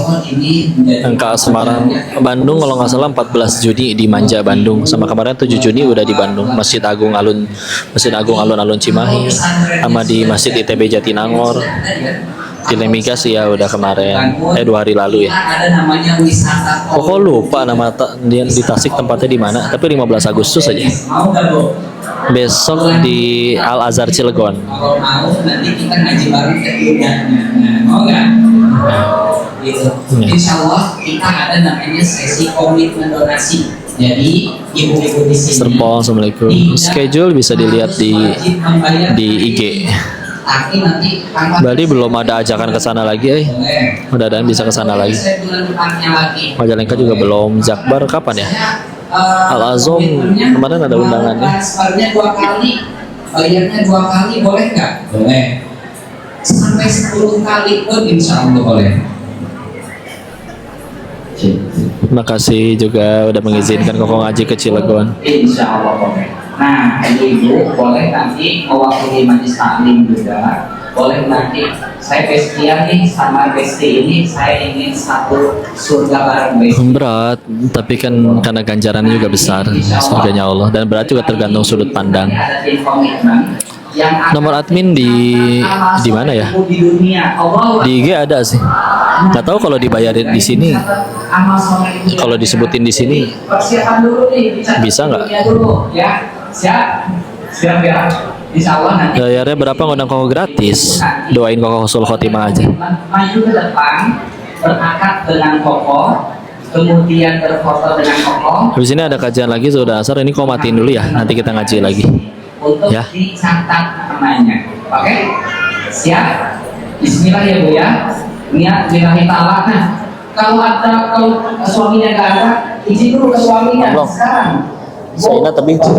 Angka Semarang, Bandung kalau nggak salah 14 Juni di Manja Bandung. Sama kemarin 7 Juni udah di Bandung. Masjid Agung Alun-Alun Cimahi, sama di Masjid ITB Jatinangor. Di Lemigas ya udah kemarin 2 hari lalu ya. Kok lupa nama di Tasik tempatnya di mana, tapi 15 Agustus aja. Besok di Al Azhar Cilegon. Kalau mau nanti kita ngaji bareng mau nggak? Gitu. Insya Allah kita ada namanya sesi komitmen donasi. Jadi ibu-ibu di sini. Serpong, assalamualaikum. Schedule bisa dilihat di IG. Bali belum ada ajakan ke sana lagi, mudah-mudahan bisa ke sana lagi. Majalengka juga belum. Jakbar kapan ya? Al Azom kemarin ada undangannya. bayarnya 2 kali boleh nggak? Boleh. Sampai 10 kali pun insya Allah boleh. Terima kasih juga udah mengizinkan Koko ngaji ke Cilegon. Insya Allah boleh. Nah, ibu boleh nanti mewakili majelis taklim juga. Boleh nanti saya bestian nih sama besti ini, saya ingin satu surga bareng besti. Berat, tapi kan karena ganjarannya juga besar surganya Allah, dan berat juga tergantung sudut pandang. Ada tim komitmen yang akan Nomor admin di mana ya? di dunia. Allah Di IG ada sih. Nggak tahu kalau dibayarin di sini, amal soleh ini. kalau disebutin di sini Persiapan dulu nih, Bisa nggak? dunia dulu ya. Siap ya. Insya Allah nanti bayarnya berapa, ngundang Koko gratis. Doain Koko husnul khotimah aja. maju ke depan, berakad dengan Koko, kemudian berfoto dengan Koko. Habis ini ada kajian lagi sudah asar, ini Koko matiin dulu ya, nanti kita ngaji lagi. Untuk Ya. dicatat namanya. Oke? Siap? Bismillah ya Bu ya. Niat lillahi ta'ala. Nah, kalau suaminya nggak ada, izin dulu ke suaminya Belum. sekarang. Saina tebing sih.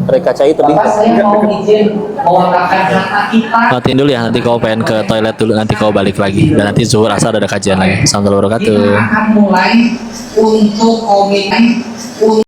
Mereka cai tebing. Bapak saya mau izin mewakilkan data kita. Matiin dulu ya, nanti Koko pengen ke toilet dulu, nanti Koko balik lagi. Dan nanti zuhur asar ada kajian lagi. Assalamualaikum warahmatullahi wabarakatuh. Kita akan mulai untuk komitmen